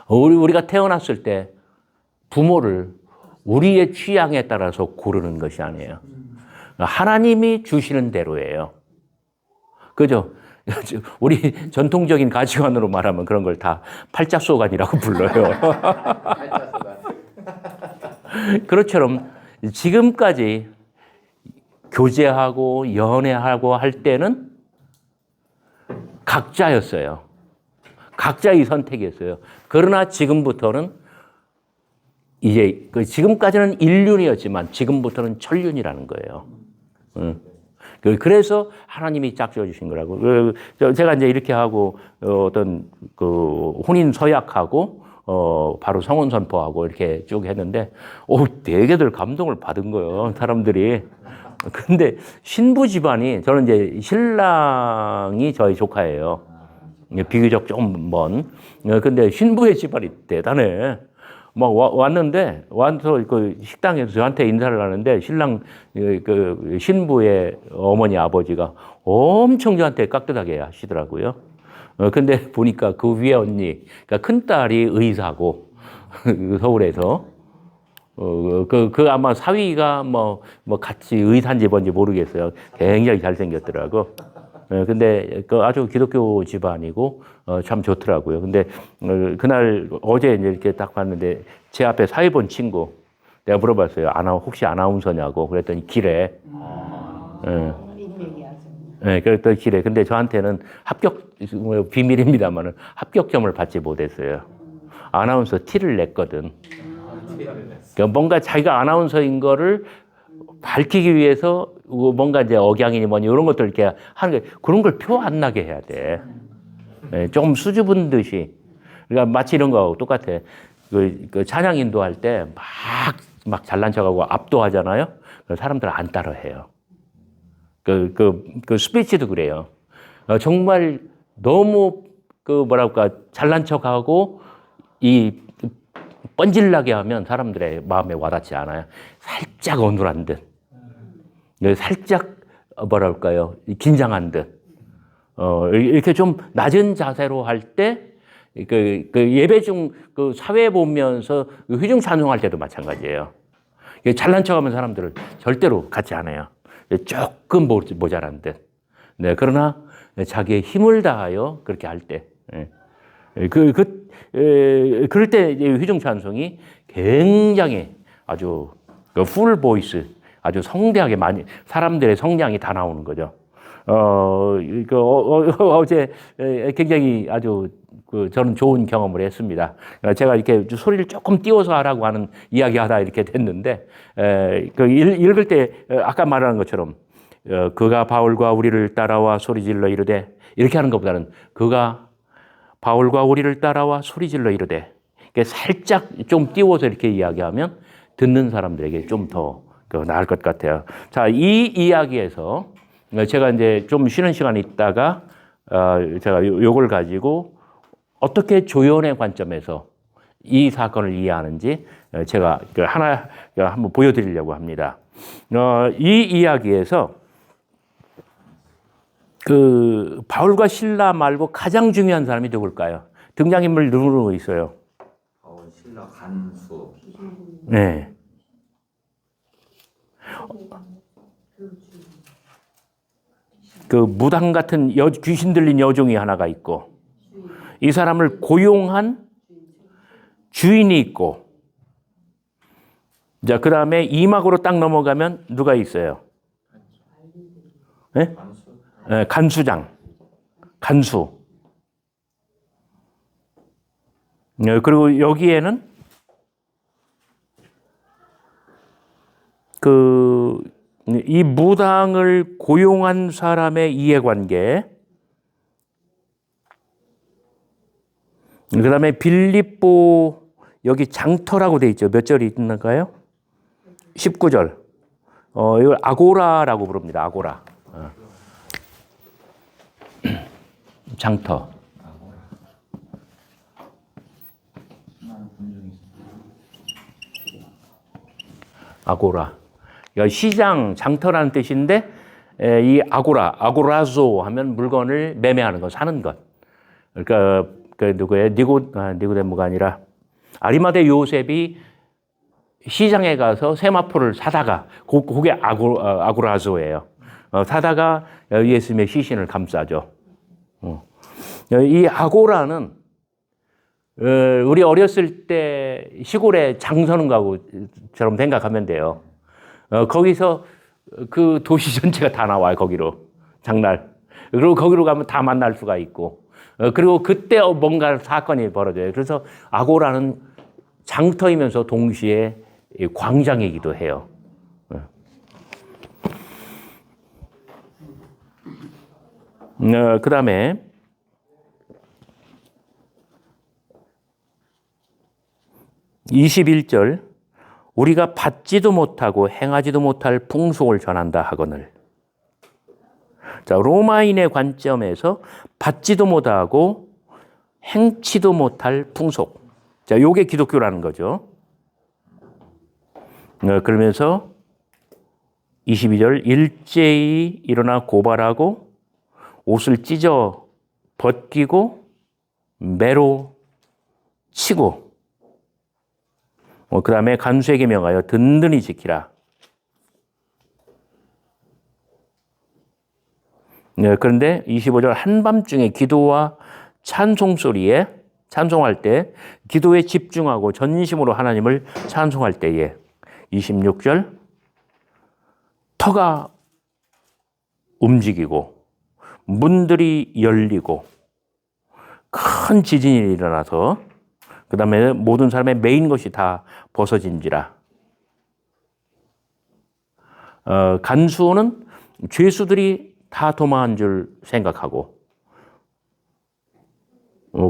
우리가 태어났을 때 부모를 우리의 취향에 따라서 고르는 것이 아니에요. 하나님이 주시는 대로예요. 그죠? 우리 전통적인 가치관으로 말하면 그런 걸 다 팔자소관이라고 불러요. 그것처럼 지금까지 교제하고 연애하고 할 때는 각자였어요. 각자의 선택이었어요. 그러나 지금부터는 이제 지금까지는 일륜이었지만 지금부터는 천륜이라는 거예요. 그래서 하나님이 짝지어 주신 거라고. 제가 이제 이렇게 하고 어떤 그 혼인 서약하고 바로 성혼 선포하고 이렇게 쭉 했는데 되게들 감동을 받은 거예요. 사람들이. 근데 신부 집안이 저는 이제 신랑이 저희 조카예요. 비교적 좀 먼. 근데 신부의 집안이 대단해. 막 왔는데 와서 그 식당에서 저한테 인사를 하는데 신랑 그 신부의 어머니 아버지가 엄청 저한테 깍듯하게 하시더라고요. 근데 보니까 그 위에 언니, 그러니까 큰 딸이 의사고 서울에서 그 아마 사위가 뭐 같이 의사인지 뭔지 모르겠어요. 굉장히 잘생겼더라고. 근데 그 아주 기독교 집안이고 참 좋더라고요. 근데 그날 어제 이제 이렇게 딱 봤는데 제 앞에 사회 본 친구 내가 물어봤어요. 혹시 아나운서냐고 그랬더니 길에. 네, 그랬더니 길에. 근데 저한테는 비밀입니다만은 합격점을 받지 못했어요. 아나운서 티를 냈거든. 그러니까 뭔가 자기가 아나운서인 거를 밝히기 위해서 뭔가 이제 억양이니 뭐니 이런 것들 이렇게 하는 게 그런 걸 표 안 나게 해야 돼. 네, 좀 수줍은 듯이. 그러니까 마치 이런 거하고 똑같아. 그 찬양 인도할 때 막 잘난 척하고 압도하잖아요. 사람들 안 따라해요. 그 스피치도 그래요. 정말 너무 뭐랄까 잘난 척하고 이 뻔질나게 하면 사람들의 마음에 와닿지 않아요. 살짝 어눌한 듯, 살짝 뭐랄까요, 긴장한 듯, 이렇게 좀 낮은 자세로 할 때, 그 예배 중 그 사회 보면서 회중 찬송할 때도 마찬가지예요. 잘난 척하면 사람들을 절대로 같지 않아요. 조금 모자란 듯. 네, 그러나 자기의 힘을 다하여 그렇게 할 때, 그럴 때 회중 찬송이 굉장히 아주 풀 보이스, 아주 성대하게 많이 사람들의 성량이 다 나오는 거죠. 어제 굉장히 아주 저는 좋은 경험을 했습니다. 제가 이렇게 소리를 조금 띄워서 하라고 하는 이야기하다 이렇게 됐는데, 읽을 때 아까 말한 것처럼 그가 바울과 우리를 따라와 소리질러 이르되 이렇게 하는 것보다는 그가 바울과 우리를 따라와 소리질러 이르되 살짝 좀 띄워서 이렇게 이야기하면 듣는 사람들에게 좀 더 더 나을 것 같아요. 자, 이 이야기에서 제가 이제 좀 쉬는 시간이 있다가 제가 요걸 가지고 어떻게 조연의 관점에서 이 사건을 이해하는지 제가 하나 한번 보여드리려고 합니다. 이 이야기에서 그 바울과 실라 말고 가장 중요한 사람이 누굴까요? 등장인물 누구로 있어요? 바울, 신라, 간수. 네. 그 무당 같은 귀신 들린 여종이 하나가 있고, 이 사람을 고용한 주인이 있고, 자, 그 다음에 이막으로 딱 넘어가면 누가 있어요? 네? 네, 간수장, 간수. 네, 그리고 여기에는 이 무당을 고용한 사람의 이해관계, 그 다음에 빌립보 여기 장터라고 돼 있죠. 몇 절이 있는가요? 19절. 이걸 아고라라고 부릅니다. 아고라. 장터. 아고라. 시장, 장터라는 뜻인데 이 아고라조 하면 물건을 매매하는 것, 사는 것. 그러니까 그 누구예요? 니고데모가 아니라 아리마대 요셉이 시장에 가서 세마포를 사다가 그게 아고라조예요. 사다가 예수님의 시신을 감싸죠. 이 아고라는 우리 어렸을 때 시골에 장서는 가구처럼 생각하면 돼요. 거기서 그 도시 전체가 다 나와요. 거기로 장날. 그리고 거기로 가면 다 만날 수가 있고. 그리고 그때 뭔가 사건이 벌어져요. 그래서 아고라는 장터이면서 동시에 광장이기도 해요. 그 다음에 (21절) 우리가 받지도 못하고 행하지도 못할 풍속을 전한다 하거늘. 자, 로마인의 관점에서 받지도 못하고 행치도 못할 풍속. 자, 요게 기독교라는 거죠. 그러면서 22절 일제히 일어나 고발하고 옷을 찢어 벗기고 매로 치고 그 다음에 간수에게 명하여 든든히 지키라. 그런데 25절 한밤중에 기도와 찬송 소리에 찬송할 때 기도에 집중하고 전심으로 하나님을 찬송할 때에 26절 터가 움직이고 문들이 열리고 큰 지진이 일어나서 그 다음에 모든 사람의 메인 것이 다 벗어진지라. 간수는 죄수들이 다 도망한 줄 생각하고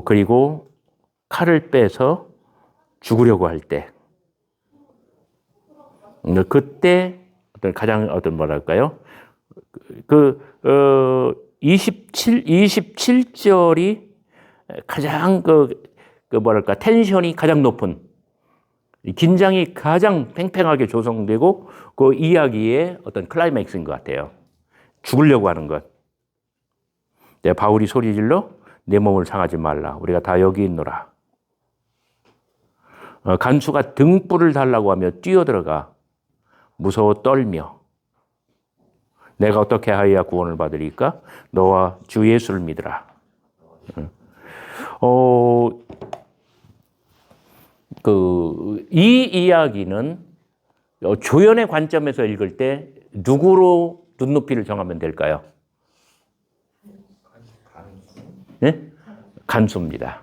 그리고 칼을 빼서 죽으려고 할 때 그때 가장 뭐랄까요? 27절이 가장 뭐랄까 텐션이 가장 높은 긴장이 가장 팽팽하게 조성되고 그 이야기의 어떤 클라이맥스인 것 같아요. 죽으려고 하는 것. 바울이 소리질러 내 몸을 상하지 말라. 우리가 다 여기 있노라. 간수가 등불을 달라고 하며 뛰어들어가 무서워 떨며 내가 어떻게 하여야 구원을 받으리까? 너와 주 예수를 믿으라. 이 이야기는 조연의 관점에서 읽을 때 누구로 눈높이를 정하면 될까요? 네? 간수입니다.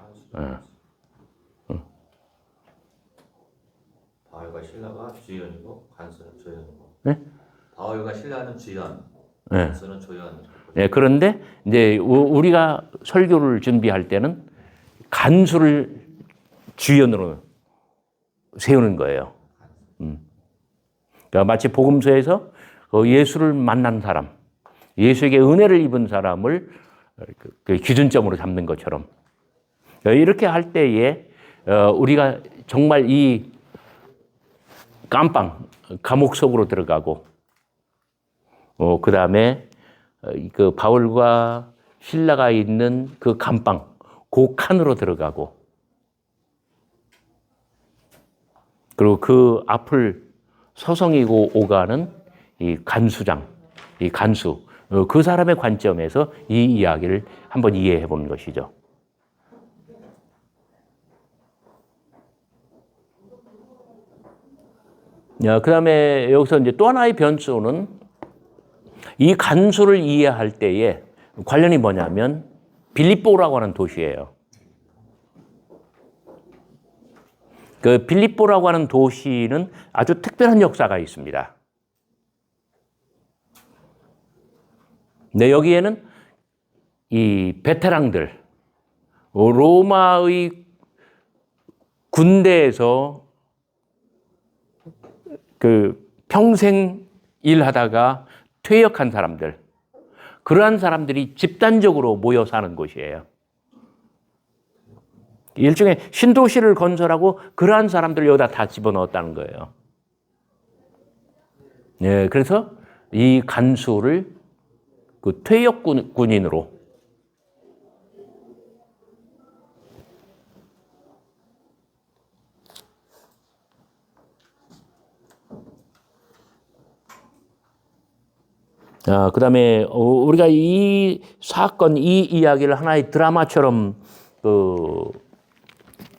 바울과 신라가 주연이고 간수는 조연이고. 네? 바울과 신라는 주연, 네. 간수는 조연. 네, 그런데 이제 우리가 설교를 준비할 때는 간수를 주연으로 세우는 거예요. 그러니까 마치 복음서에서 예수를 만난 사람, 예수에게 은혜를 입은 사람을 그 기준점으로 잡는 것처럼 이렇게 할 때에 우리가 정말 이 깜빵, 감옥 속으로 들어가고 그 다음에 그 바울과 실라가 있는 그 감방, 그 칸으로 들어가고 그리고 그 앞을 서성이고 오가는 이 간수장, 이 간수, 그 사람의 관점에서 이 이야기를 한번 이해해 보는 것이죠. 그 다음에 여기서 이제 또 하나의 변수는 이 간수를 이해할 때에 관련이 뭐냐면 빌립보라고 하는 도시예요. 그 빌립보라고 하는 도시는 아주 특별한 역사가 있습니다. 네, 여기에는 이 베테랑들, 로마의 군대에서 그 평생 일하다가 퇴역한 사람들, 그러한 사람들이 집단적으로 모여 사는 곳이에요. 일종의 신도시를 건설하고 그러한 사람들을 여기다 다 집어넣었다는 거예요. 네, 그래서 이 간수를 그 퇴역 군인으로 그 다음에 우리가 이 사건, 이 이야기를 하나의 드라마처럼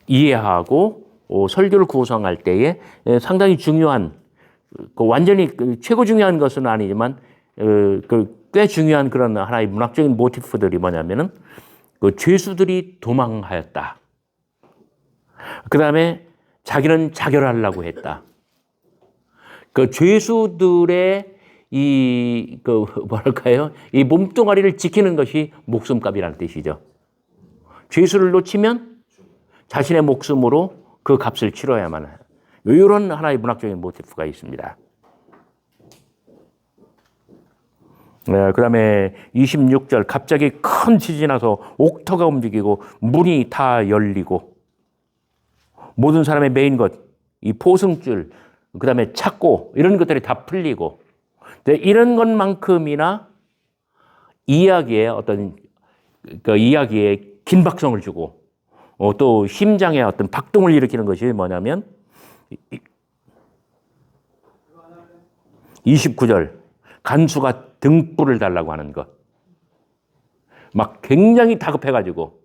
이해하고 설교를 구성할 때에 상당히 중요한, 완전히 최고 중요한 것은 아니지만 꽤 중요한 그런 하나의 문학적인 모티프들이 뭐냐면은 그 죄수들이 도망하였다. 그 다음에 자기는 자결하려고 했다. 그 죄수들의 뭐랄까요? 이 몸뚱아리를 지키는 것이 목숨값이라는 뜻이죠. 죄수를 놓치면 자신의 목숨으로 그 값을 치러야만 해요. 이런 하나의 문학적인 모티프가 있습니다. 그 다음에 26절, 갑자기 큰 지진이 나서 옥터가 움직이고 문이 다 열리고 모든 사람의 메인 것, 이 포승줄, 그 다음에 착고 이런 것들이 다 풀리고 이런 것만큼이나 이야기에 어떤 그 이야기에 긴박성을 주고 또 심장에 어떤 박동을 일으키는 것이 뭐냐면 29절 간수가 등불을 달라고 하는 것. 막 굉장히 다급해가지고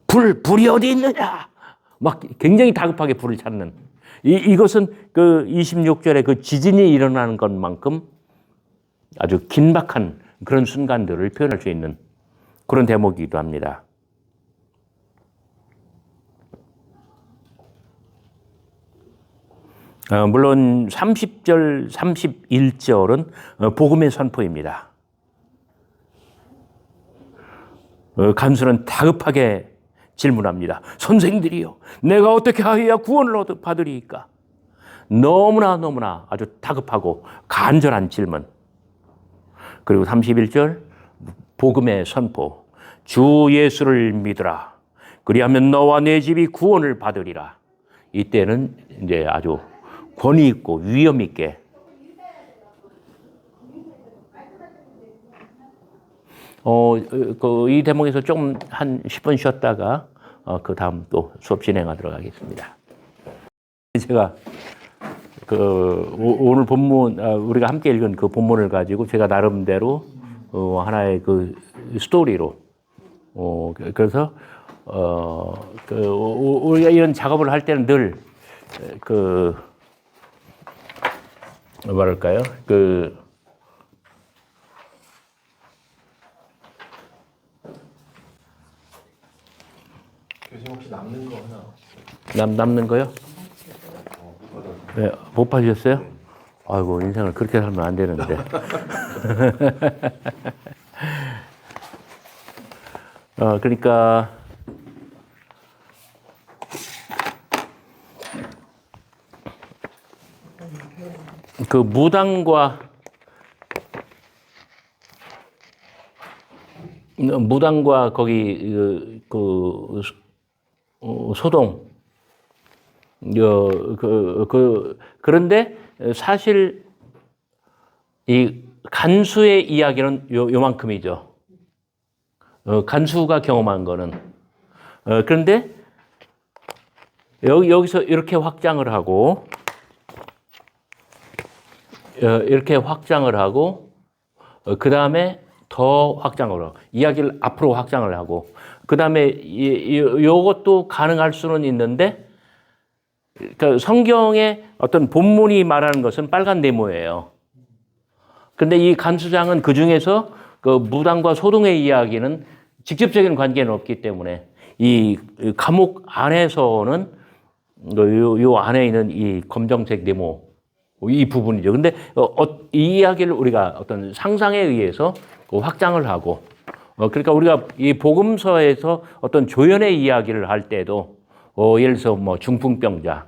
불이 어디 있느냐? 막 굉장히 다급하게 불을 찾는 이것은 그 26절에 그 지진이 일어나는 것만큼 아주 긴박한 그런 순간들을 표현할 수 있는 그런 대목이기도 합니다. 물론 30절, 31절은 복음의 선포입니다. 간수는 다급하게 질문합니다. 선생들이요, 내가 어떻게 하여야 구원을 받으리이까? 너무나 아주 다급하고 간절한 질문. 그리고 31절 복음의 선포. 주 예수를 믿으라. 그리하면 너와 내 집이 구원을 받으리라. 이때는 이제 아주 권위 있고 위험 있게 이 대목에서 좀 한 10분 쉬었다가 그 다음 또 수업 진행하도록 하겠습니다. 제가 오늘 본문 우리가 함께 읽은 그 본문을 가지고 제가 나름대로 하나의 그 스토리로 그래서 우리가 이런 작업을 할 때는 늘 뭐랄까요? 교수님 혹시 남는 거 하나? 남는 거요? 네, 못 봐주셨어요? 아이고, 인생을 그렇게 살면 안 되는데. 그러니까 그 무당과 거기 소동 그런데 사실 이 간수의 이야기는 요만큼이죠. 간수가 경험한 거는 그런데 여기서 이렇게 확장을 하고 그 다음에 더 확장을 하고 이야기를 앞으로 확장을 하고 그 다음에 이것도 가능할 수는 있는데 그러니까 성경의 어떤 본문이 말하는 것은 빨간 네모예요. 근데 이 간수장은 그 중에서 그 무당과 소동의 이야기는 직접적인 관계는 없기 때문에 이 감옥 안에서는 요 안에 있는 이 검정색 네모 이 부분이죠. 근데 이 이야기를 우리가 어떤 상상에 의해서 확장을 하고 그러니까 우리가 이 복음서에서 어떤 조연의 이야기를 할 때도 예를 들어서 뭐 중풍병자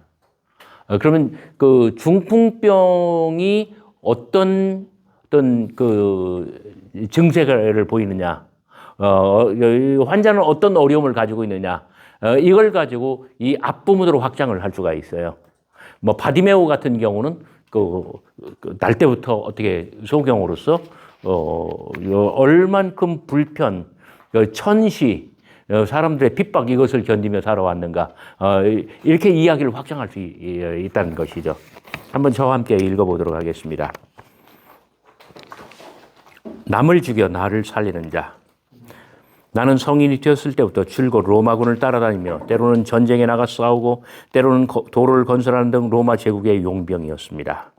그러면 그 중풍병이 어떤 그 증세를 보이느냐 환자는 어떤 어려움을 가지고 있느냐 이걸 가지고 이 앞부분으로 확장을 할 수가 있어요. 뭐 바디메오 같은 경우는 날 때부터 어떻게 소경으로서 얼만큼 불편, 천시, 사람들의 핍박 이것을 견디며 살아왔는가 이렇게 이야기를 확장할 수 있다는 것이죠. 한번 저와 함께 읽어보도록 하겠습니다. 남을 죽여 나를 살리는 자. 나는 성인이 되었을 때부터 줄곧 로마군을 따라다니며 때로는 전쟁에 나가 싸우고 때로는 도로를 건설하는 등 로마 제국의 용병이었습니다.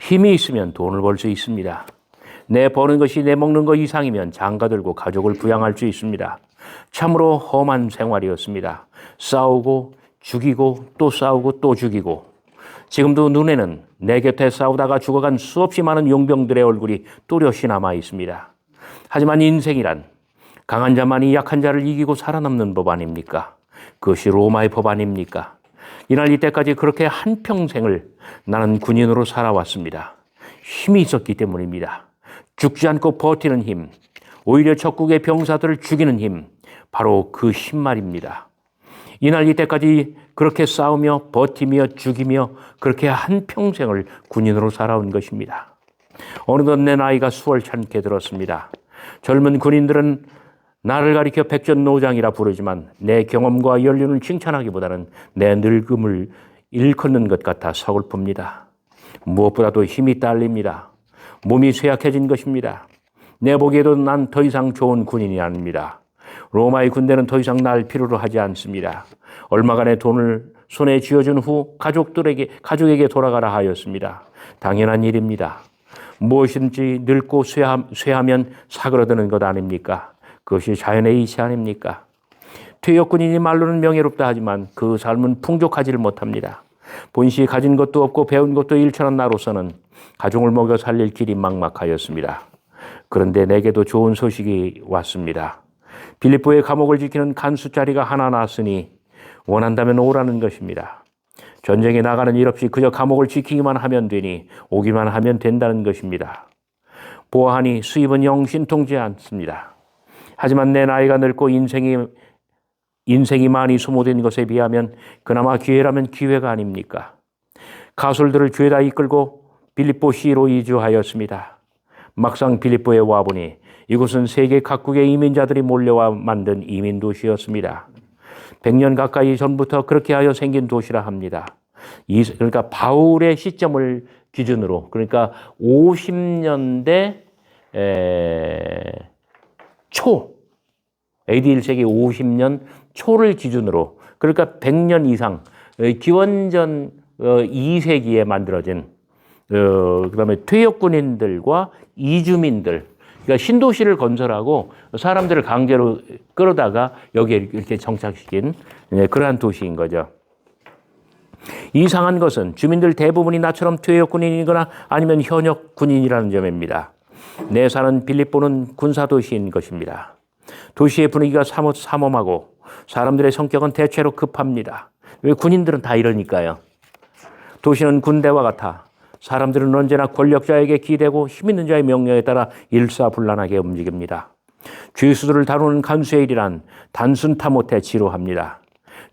힘이 있으면 돈을 벌 수 있습니다. 내 버는 것이 내 먹는 것 이상이면 장가들고 가족을 부양할 수 있습니다. 참으로 험한 생활이었습니다. 싸우고 죽이고 또 싸우고 또 죽이고 지금도 눈에는 내 곁에 싸우다가 죽어간 수없이 많은 용병들의 얼굴이 또렷이 남아 있습니다. 하지만 인생이란 강한 자만이 약한 자를 이기고 살아남는 법 아닙니까? 그것이 로마의 법 아닙니까? 이날 이때까지 그렇게 한평생을 나는 군인으로 살아왔습니다. 힘이 있었기 때문입니다. 죽지 않고 버티는 힘, 오히려 적국의 병사들을 죽이는 힘, 바로 그 힘 말입니다. 이날 이때까지 그렇게 싸우며 버티며 죽이며 그렇게 한평생을 군인으로 살아온 것입니다. 어느덧 내 나이가 수월찮게 들었습니다. 젊은 군인들은 나를 가리켜 백전노장이라 부르지만 내 경험과 연륜을 칭찬하기보다는 내 늙음을 일컫는 것 같아 서글픕니다. 무엇보다도 힘이 딸립니다. 몸이 쇠약해진 것입니다. 내 보기에도 난 더 이상 좋은 군인이 아닙니다. 로마의 군대는 더 이상 날 필요로 하지 않습니다. 얼마간의 돈을 손에 쥐어준 후 가족에게 돌아가라 하였습니다. 당연한 일입니다. 무엇인지 늙고 쇠하면 사그러드는 것 아닙니까? 그것이 자연의 이치 아닙니까? 퇴역군인이 말로는 명예롭다 하지만 그 삶은 풍족하지를 못합니다. 본시 가진 것도 없고 배운 것도 일천한 나로서는 가족을 먹여 살릴 길이 막막하였습니다. 그런데 내게도 좋은 소식이 왔습니다. 빌립보의 감옥을 지키는 간수 자리가 하나 났으니 원한다면 오라는 것입니다. 전쟁에 나가는 일 없이 그저 감옥을 지키기만 하면 되니 오기만 하면 된다는 것입니다. 보아하니 수입은 영 신통치 않습니다. 하지만 내 나이가 늙고 인생이 많이 소모된 것에 비하면 그나마 기회라면 기회가 아닙니까? 가솔들을 죄다 이끌고 빌립보 시로 이주하였습니다. 막상 빌립보에 와보니 이곳은 세계 각국의 이민자들이 몰려와 만든 이민 도시였습니다. 100년 가까이 전부터 그렇게 하여 생긴 도시라 합니다. 그러니까 바울의 시점을 기준으로 그러니까 50년대 초 AD 1세기 50년 초를 기준으로 그러니까 100년 이상 기원전 2세기에 만들어진 그다음에 퇴역군인들과 이주민들 그러니까 신도시를 건설하고 사람들을 강제로 끌어다가 여기에 이렇게 정착시킨 그러한 도시인 거죠. 이상한 것은 주민들 대부분이 나처럼 퇴역군인이거나 아니면 현역 군인이라는 점입니다. 내 사는 빌립보는 군사도시인 것입니다. 도시의 분위기가 사뭇 삼엄하고 사람들의 성격은 대체로 급합니다. 왜 군인들은 다 이러니까요. 도시는 군대와 같아 사람들은 언제나 권력자에게 기대고 힘 있는 자의 명령에 따라 일사불란하게 움직입니다. 죄수들을 다루는 간수의 일이란 단순타 못해 지루합니다.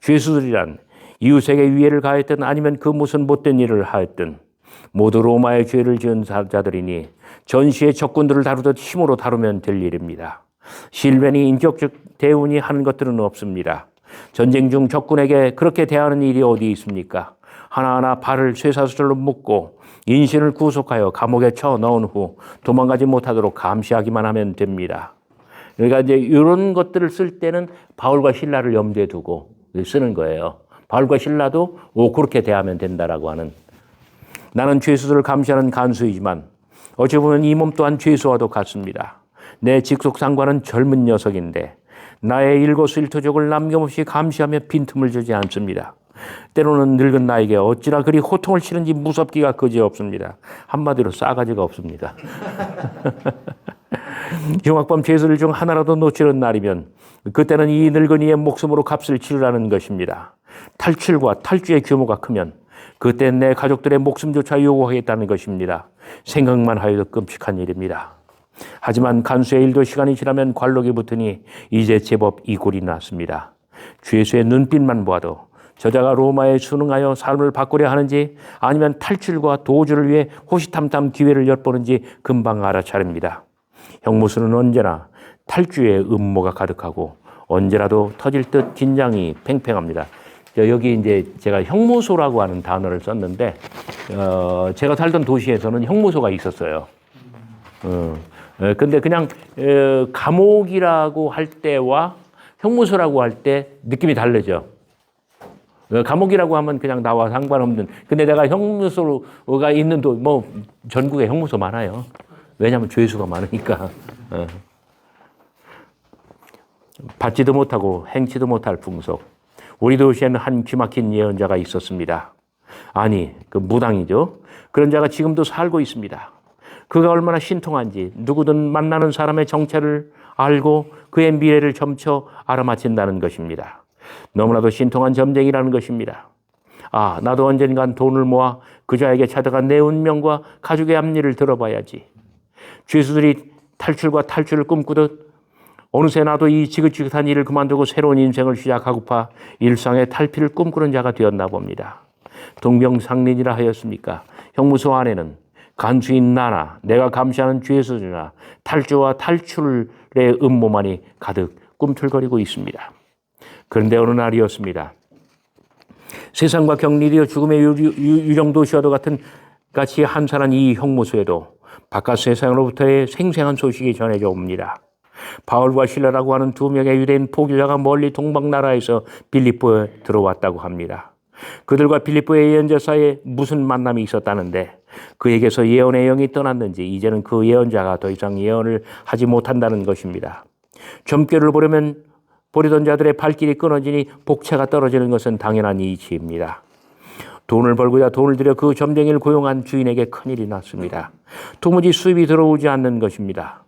죄수들이란 이웃에게 위해를 가했든 아니면 그 무슨 못된 일을 하였든 모두 로마의 죄를 지은 자들이니 전시의 적군들을 다루듯 힘으로 다루면 될 일입니다. 실벤이 인격적 대운이 하는 것들은 없습니다. 전쟁 중 적군에게 그렇게 대하는 일이 어디 있습니까? 하나하나 발을 쇠사슬로 묶고 인신을 구속하여 감옥에 쳐 넣은 후 도망가지 못하도록 감시하기만 하면 됩니다. 그러니까 이제 이런 것들을 쓸 때는 바울과 실라를 염두에 두고 쓰는 거예요. 바울과 실라도 그렇게 대하면 된다라고 하는. 나는 죄수들을 감시하는 간수이지만 어찌 보면 이 몸 또한 죄수와도 같습니다. 내 직속 상관은 젊은 녀석인데 나의 일거수일투족을 남김없이 감시하며 빈틈을 주지 않습니다. 때로는 늙은 나에게 어찌나 그리 호통을 치는지 무섭기가 그지없습니다. 한마디로 싸가지가 없습니다. 흉악범 죄수들 중 하나라도 놓치는 날이면 그때는 이 늙은이의 목숨으로 값을 치르라는 것입니다. 탈출과 탈주의 규모가 크면 그때 내 가족들의 목숨조차 요구하겠다는 것입니다. 생각만 하여도 끔찍한 일입니다. 하지만 간수의 일도 시간이 지나면 관록이 붙으니 이제 제법 이골이 났습니다. 죄수의 눈빛만 보아도 저자가 로마에 순응하여 삶을 바꾸려 하는지 아니면 탈출과 도주를 위해 호시탐탐 기회를 엿보는지 금방 알아차립니다. 형무소는 언제나 탈주의 음모가 가득하고 언제라도 터질 듯 긴장이 팽팽합니다. 여기 이제 제가 형무소라고 하는 단어를 썼는데, 제가 살던 도시에서는 형무소가 있었어요. 근데 그냥 감옥이라고 할 때와 형무소라고 할 때 느낌이 다르죠. 감옥이라고 하면 그냥 나와 상관없는. 근데 내가 형무소가 있는 뭐 전국에 형무소 많아요. 왜냐하면 죄수가 많으니까. 받지도 못하고 행치도 못할 풍속. 우리 도시에는 한 기막힌 예언자가 있었습니다. 아니, 그 무당이죠. 그런 자가 지금도 살고 있습니다. 그가 얼마나 신통한지 누구든 만나는 사람의 정체를 알고 그의 미래를 점쳐 알아맞힌다는 것입니다. 너무나도 신통한 점쟁이라는 것입니다. 아, 나도 언젠간 돈을 모아 그자에게 찾아간 내 운명과 가족의 앞일을 들어봐야지. 죄수들이 탈출과 탈출을 꿈꾸듯 어느새 나도 이 지긋지긋한 일을 그만두고 새로운 인생을 시작하고파 일상의 탈피를 꿈꾸는 자가 되었나 봅니다. 동병상련이라 하였습니까? 형무소 안에는 간수인 나나 내가 감시하는 죄수들이나 탈주와 탈출의 음모만이 가득 꿈틀거리고 있습니다. 그런데 어느 날이었습니다. 세상과 격리되어 죽음의 유령도시와도 같은 같이 한산한 이 형무소에도 바깥 세상으로부터의 생생한 소식이 전해져 옵니다. 바울과 실라라고 하는 두 명의 유대인 포교자가 멀리 동방나라에서 빌립보에 들어왔다고 합니다. 그들과 빌립보의 예언자 사이에 무슨 만남이 있었다는데 그에게서 예언의 영이 떠났는지 이제는 그 예언자가 더 이상 예언을 하지 못한다는 것입니다. 점괘를 보려던 자들의 발길이 끊어지니 복채가 떨어지는 것은 당연한 이치입니다. 돈을 벌고자 돈을 들여 그 점쟁이를 고용한 주인에게 큰일이 났습니다. 도무지 수입이 들어오지 않는 것입니다.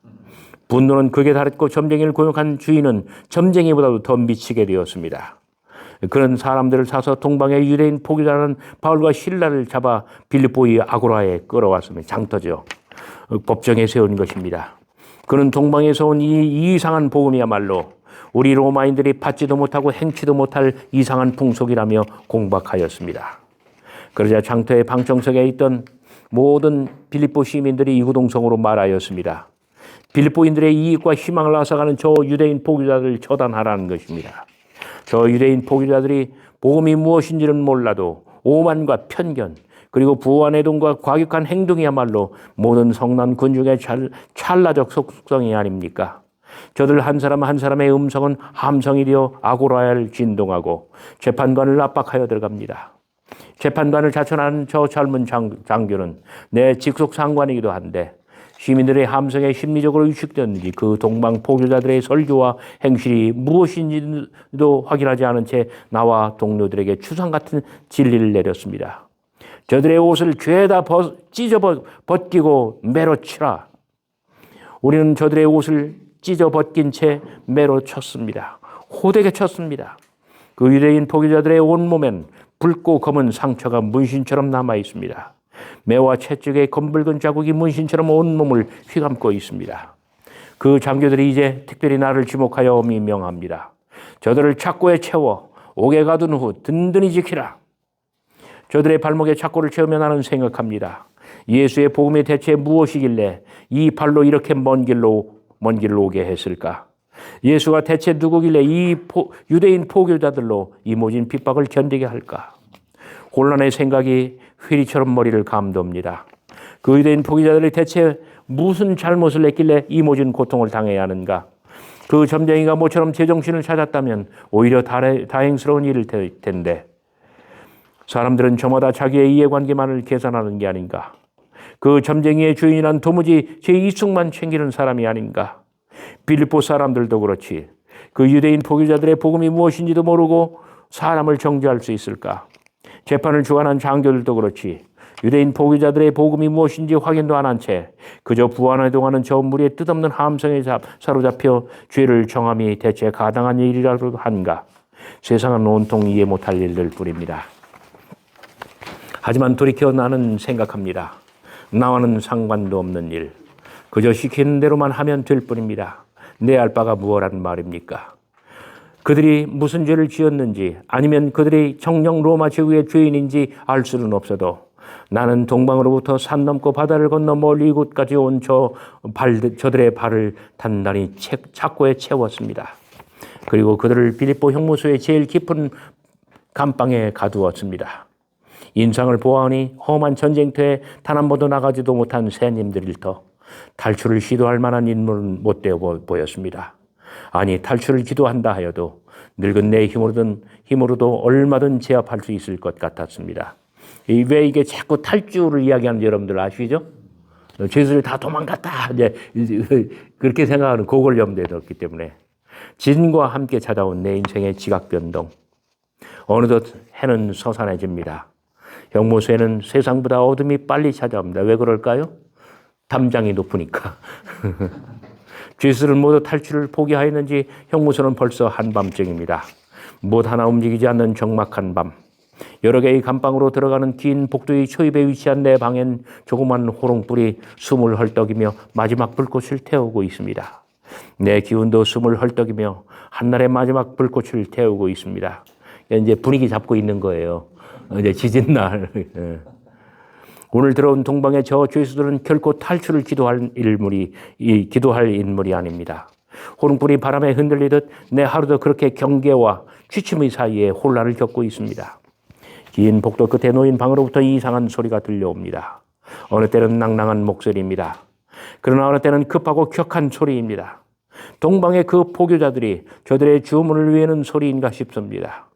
분노는 극에 달했고 점쟁이를 고용한 주인은 점쟁이보다도 더 미치게 되었습니다. 그런 사람들을 사서 동방의 유대인 포교자는 바울과 실라를 잡아 빌립보의 아고라에 끌어왔으면 장터죠. 법정에 세운 것입니다. 그는 동방에서 온 이 이상한 복음이야말로 우리 로마인들이 받지도 못하고 행치도 못할 이상한 풍속이라며 공박하였습니다. 그러자 장터의 방청석에 있던 모든 빌립보 시민들이 이구동성으로 말하였습니다. 빌립보인들의 이익과 희망을 앗아가는 저 유대인 포교자들을 처단하라는 것입니다. 저 유대인 포교자들이 복음이 무엇인지는 몰라도 오만과 편견 그리고 부안해동과 과격한 행동이야말로 모든 성난 군중의 찰나적 속성이 아닙니까? 저들 한 사람 한 사람의 음성은 함성이 되어 아고라를 진동하고 재판관을 압박하여 들어갑니다. 재판관을 자천하는 저 젊은 장교는 내 직속 상관이기도 한데 시민들의 함성에 심리적으로 위축되었는지 그 동방 포교자들의 설교와 행실이 무엇인지도 확인하지 않은 채 나와 동료들에게 추상 같은 진리를 내렸습니다. 저들의 옷을 죄다 찢어 벗기고 매로 치라. 우리는 저들의 옷을 찢어 벗긴 채 매로 쳤습니다. 호되게 쳤습니다. 그 유대인 포교자들의 온몸엔 붉고 검은 상처가 문신처럼 남아 있습니다. 매와 채찍의 검붉은 자국이 문신처럼 온몸을 휘감고 있습니다. 그 장교들이 이제 특별히 나를 지목하여 엄히 명합니다. 저들을 착고에 채워 옥에 가둔 후 든든히 지키라. 저들의 발목에 착고를 채우며 나는 생각합니다. 예수의 복음이 대체 무엇이길래 이 발로 이렇게 먼 길로 오게 했을까? 예수가 대체 누구길래 이 유대인 포교자들로 이 모진 핍박을 견디게 할까? 혼란의 생각이 휘리처럼 머리를 감돕니다. 그 유대인 포교자들이 대체 무슨 잘못을 했길래 이 모진 고통을 당해야 하는가? 그 점쟁이가 모처럼 제정신을 찾았다면 오히려 다행스러운 일일 텐데 사람들은 저마다 자기의 이해관계만을 계산하는 게 아닌가? 그 점쟁이의 주인이란 도무지 제 이승만 챙기는 사람이 아닌가? 빌립보 사람들도 그렇지. 그 유대인 포교자들의 복음이 무엇인지도 모르고 사람을 정죄할 수 있을까? 재판을 주관한 장교들도 그렇지. 유대인 포교자들의 복음이 무엇인지 확인도 안 한 채 그저 부안해동하는 저 무리의 뜻없는 함성에 사로잡혀 죄를 정함이 대체 가당한 일이라도 한가? 세상은 온통 이해 못할 일들 뿐입니다. 하지만 돌이켜 나는 생각합니다. 나와는 상관도 없는 일. 그저 시키는 대로만 하면 될 뿐입니다. 내 알 바가 무엇란 말입니까? 그들이 무슨 죄를 지었는지 아니면 그들이 정령 로마 제국의 죄인인지 알 수는 없어도 나는 동방으로부터 산 넘고 바다를 건너 멀리 이곳까지 온 저들의 발을 단단히 착고에 채웠습니다. 그리고 그들을 빌립보 형무소의 제일 깊은 감방에 가두었습니다. 인상을 보아하니 험한 전쟁터에 단 한 번도 나가지도 못한 새님들일터 탈출을 시도할 만한 인물은 못되어 보였습니다. 아니 탈출을 기도한다 하여도 늙은 내 힘으로도 얼마든 제압할 수 있을 것 같았습니다. 왜 이게 자꾸 탈주를 이야기하는지 여러분들 아시죠? 죄수들이 다 도망갔다 이제 그렇게 생각하는 그걸 염두에 뒀기 때문에 진과 함께 찾아온 내 인생의 지각 변동. 어느덧 해는 서산해집니다. 형무소에는 세상보다 어둠이 빨리 찾아옵니다. 왜 그럴까요? 담장이 높으니까. 죄수들 모두 탈출을 포기하였는지 형무소는 벌써 한밤중입니다. 무엇 하나 움직이지 않는 적막한 밤. 여러 개의 감방으로 들어가는 긴 복도의 초입에 위치한 내 방엔 조그만 호롱불이 숨을 헐떡이며 마지막 불꽃을 태우고 있습니다. 내 기운도 숨을 헐떡이며 한날의 마지막 불꽃을 태우고 있습니다. 이제 분위기 잡고 있는 거예요. 이제 지진날. 오늘 들어온 동방의 저 죄수들은 결코 탈출을 기도할 인물이 아닙니다. 호롱불이 바람에 흔들리듯 내 하루도 그렇게 경계와 취침의 사이에 혼란을 겪고 있습니다. 긴 복도 끝에 놓인 방으로부터 이상한 소리가 들려옵니다. 어느 때는 낭낭한 목소리입니다. 그러나 어느 때는 급하고 격한 소리입니다. 동방의 그 포교자들이 저들의 주문을 위하는 소리인가 싶습니다.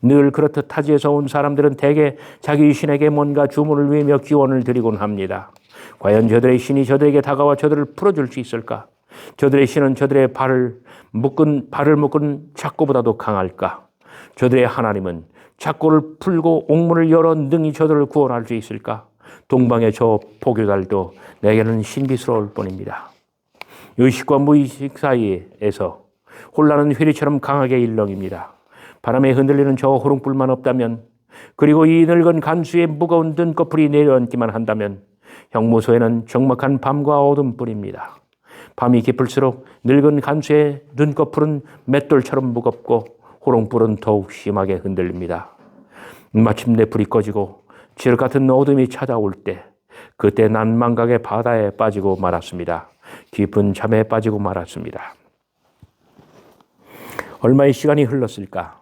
늘 그렇듯 타지에서 온 사람들은 대개 자기 신에게 뭔가 주문을 위하며 기원을 드리곤 합니다. 과연 저들의 신이 저들에게 다가와 저들을 풀어줄 수 있을까? 저들의 신은 저들의 발을 묶은 착고보다도 강할까? 저들의 하나님은 착고를 풀고 옥문을 열어 능히 저들을 구원할 수 있을까? 동방의 저 포교달도 내게는 신비스러울 뿐입니다. 의식과 무의식 사이에서 혼란은 휘리처럼 강하게 일렁입니다. 바람에 흔들리는 저 호롱불만 없다면, 그리고 이 늙은 간수의 무거운 눈꺼풀이 내려앉기만 한다면 형무소에는 적막한 밤과 어둠뿐입니다. 밤이 깊을수록 늙은 간수의 눈꺼풀은 맷돌처럼 무겁고 호롱불은 더욱 심하게 흔들립니다. 마침내 불이 꺼지고 지륵 같은 어둠이 찾아올 때, 그때 난 망각의 바다에 빠지고 말았습니다. 깊은 잠에 빠지고 말았습니다. 얼마의 시간이 흘렀을까?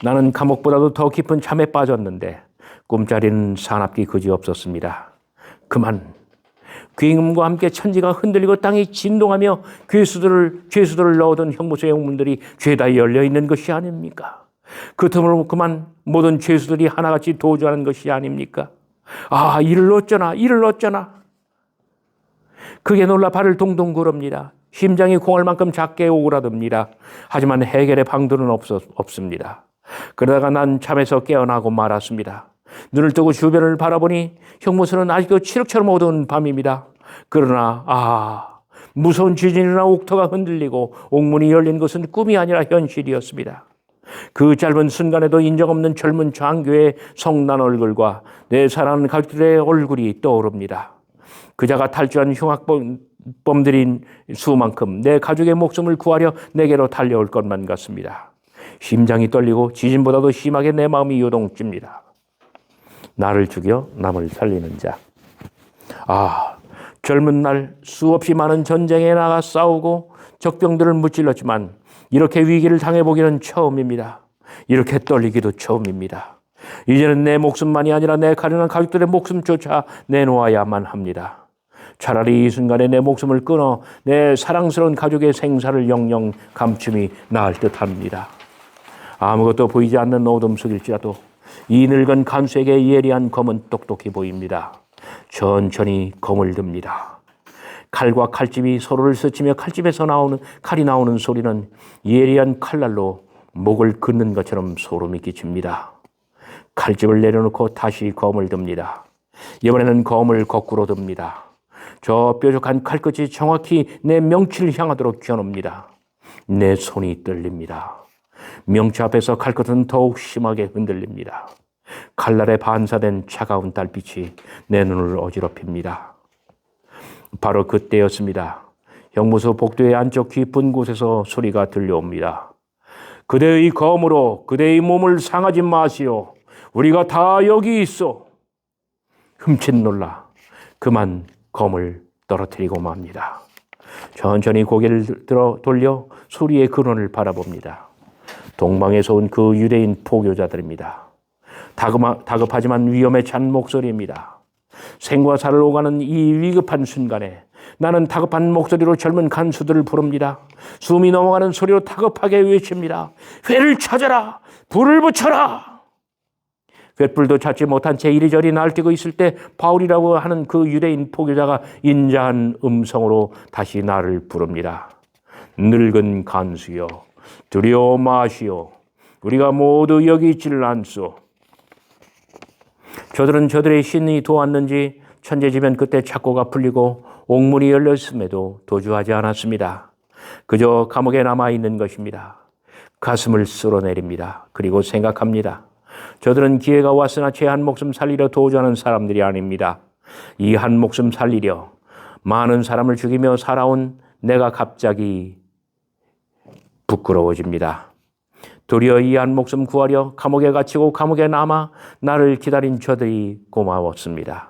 나는 감옥보다도 더 깊은 잠에 빠졌는데 꿈자리는 사납기 그지없었습니다. 그만 귀임과 함께 천지가 흔들리고 땅이 진동하며 죄수들을 넣어둔 형무소의 옥문들이 죄다 열려있는 것이 아닙니까? 그 틈으로 그만 모든 죄수들이 하나같이 도주하는 것이 아닙니까? 아, 이를 어쩌나. 그게 놀라 발을 동동 구릅니다. 심장이 콩할 만큼 작게 오그라듭니다. 하지만 해결의 방도는 없습니다. 그러다가 난 잠에서 깨어나고 말았습니다. 눈을 뜨고 주변을 바라보니 형무소는 아직도 칠흑처럼 어두운 밤입니다. 그러나 무서운 지진이나 옥토가 흔들리고 옥문이 열린 것은 꿈이 아니라 현실이었습니다. 그 짧은 순간에도 인정없는 젊은 장교의 성난 얼굴과 내 사랑하는 가족들의 얼굴이 떠오릅니다. 그자가 탈주한 흉악범들인 수만큼 내 가족의 목숨을 구하려 내게로 달려올 것만 같습니다. 심장이 떨리고 지진보다도 심하게 내 마음이 요동칩니다. 나를 죽여 남을 살리는 자. 젊은 날 수없이 많은 전쟁에 나가 싸우고 적병들을 무찔렀지만 이렇게 위기를 당해보기는 처음입니다. 이렇게 떨리기도 처음입니다. 이제는 내 목숨만이 아니라 내 가련한 가족들의 목숨조차 내놓아야만 합니다. 차라리 이 순간에 내 목숨을 끊어 내 사랑스러운 가족의 생사를 영영 감춤이 나을 듯합니다. 아무것도 보이지 않는 어둠 속일지라도 이 늙은 간수에게 예리한 검은 똑똑히 보입니다. 천천히 검을 듭니다. 칼과 칼집이 서로를 스치며 칼이 나오는 소리는 예리한 칼날로 목을 긋는 것처럼 소름이 끼칩니다. 칼집을 내려놓고 다시 검을 듭니다. 이번에는 검을 거꾸로 듭니다. 저 뾰족한 칼끝이 정확히 내 명치를 향하도록 겨눕니다. 내 손이 떨립니다. 명치 앞에서 칼끝은 더욱 심하게 흔들립니다. 칼날에 반사된 차가운 달빛이 내 눈을 어지럽힙니다. 바로 그때였습니다. 형무소 복도의 안쪽 깊은 곳에서 소리가 들려옵니다. 그대의 검으로 그대의 몸을 상하지 마시오. 우리가 다 여기 있어. 흠칫 놀라 그만 검을 떨어뜨리고 맙니다. 천천히 고개를 돌려 소리의 근원을 바라봅니다. 동방에서 온 그 유대인 포교자들입니다. 다급하지만 위험에 찬 목소리입니다. 생과 사를 오가는 이 위급한 순간에 나는 다급한 목소리로 젊은 간수들을 부릅니다. 숨이 넘어가는 소리로 다급하게 외칩니다. 회를 찾아라! 불을 붙여라! 횃불도 찾지 못한 채 이리저리 날뛰고 있을 때 바울이라고 하는 그 유대인 포교자가 인자한 음성으로 다시 나를 부릅니다. 늙은 간수여, 두려워 마시오. 우리가 모두 여기 있지를 않소. 저들은 저들의 신이 도왔는지 천재지변 그때 착고가 풀리고 옥문이 열렸음에도 도주하지 않았습니다. 그저 감옥에 남아있는 것입니다. 가슴을 쓸어내립니다. 그리고 생각합니다. 저들은 기회가 왔으나 제 한 목숨 살리려 도주하는 사람들이 아닙니다. 이 한 목숨 살리려 많은 사람을 죽이며 살아온 내가 갑자기 부끄러워집니다. 도리어 이 한 목숨 구하려 감옥에 갇히고 감옥에 남아 나를 기다린 저들이 고마웠습니다.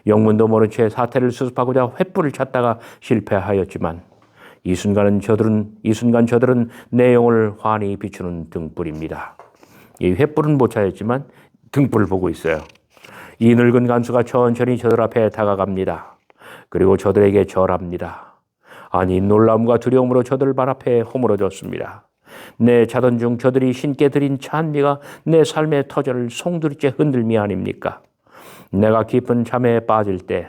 영문도 모른 채 사태를 수습하고자 횃불을 찾다가 실패하였지만 이 순간 저들은 내 영을 환히 비추는 등불입니다. 이 횃불은 못 찾았지만 등불을 보고 있어요. 이 늙은 간수가 천천히 저들 앞에 다가갑니다. 그리고 저들에게 절합니다. 아니 놀라움과 두려움으로 저들 발 앞에 허물어졌습니다. 내 자던 중 저들이 신께 드린 찬미가 내 삶의 터전을 송두리째 흔들미 아닙니까? 내가 깊은 잠에 빠질 때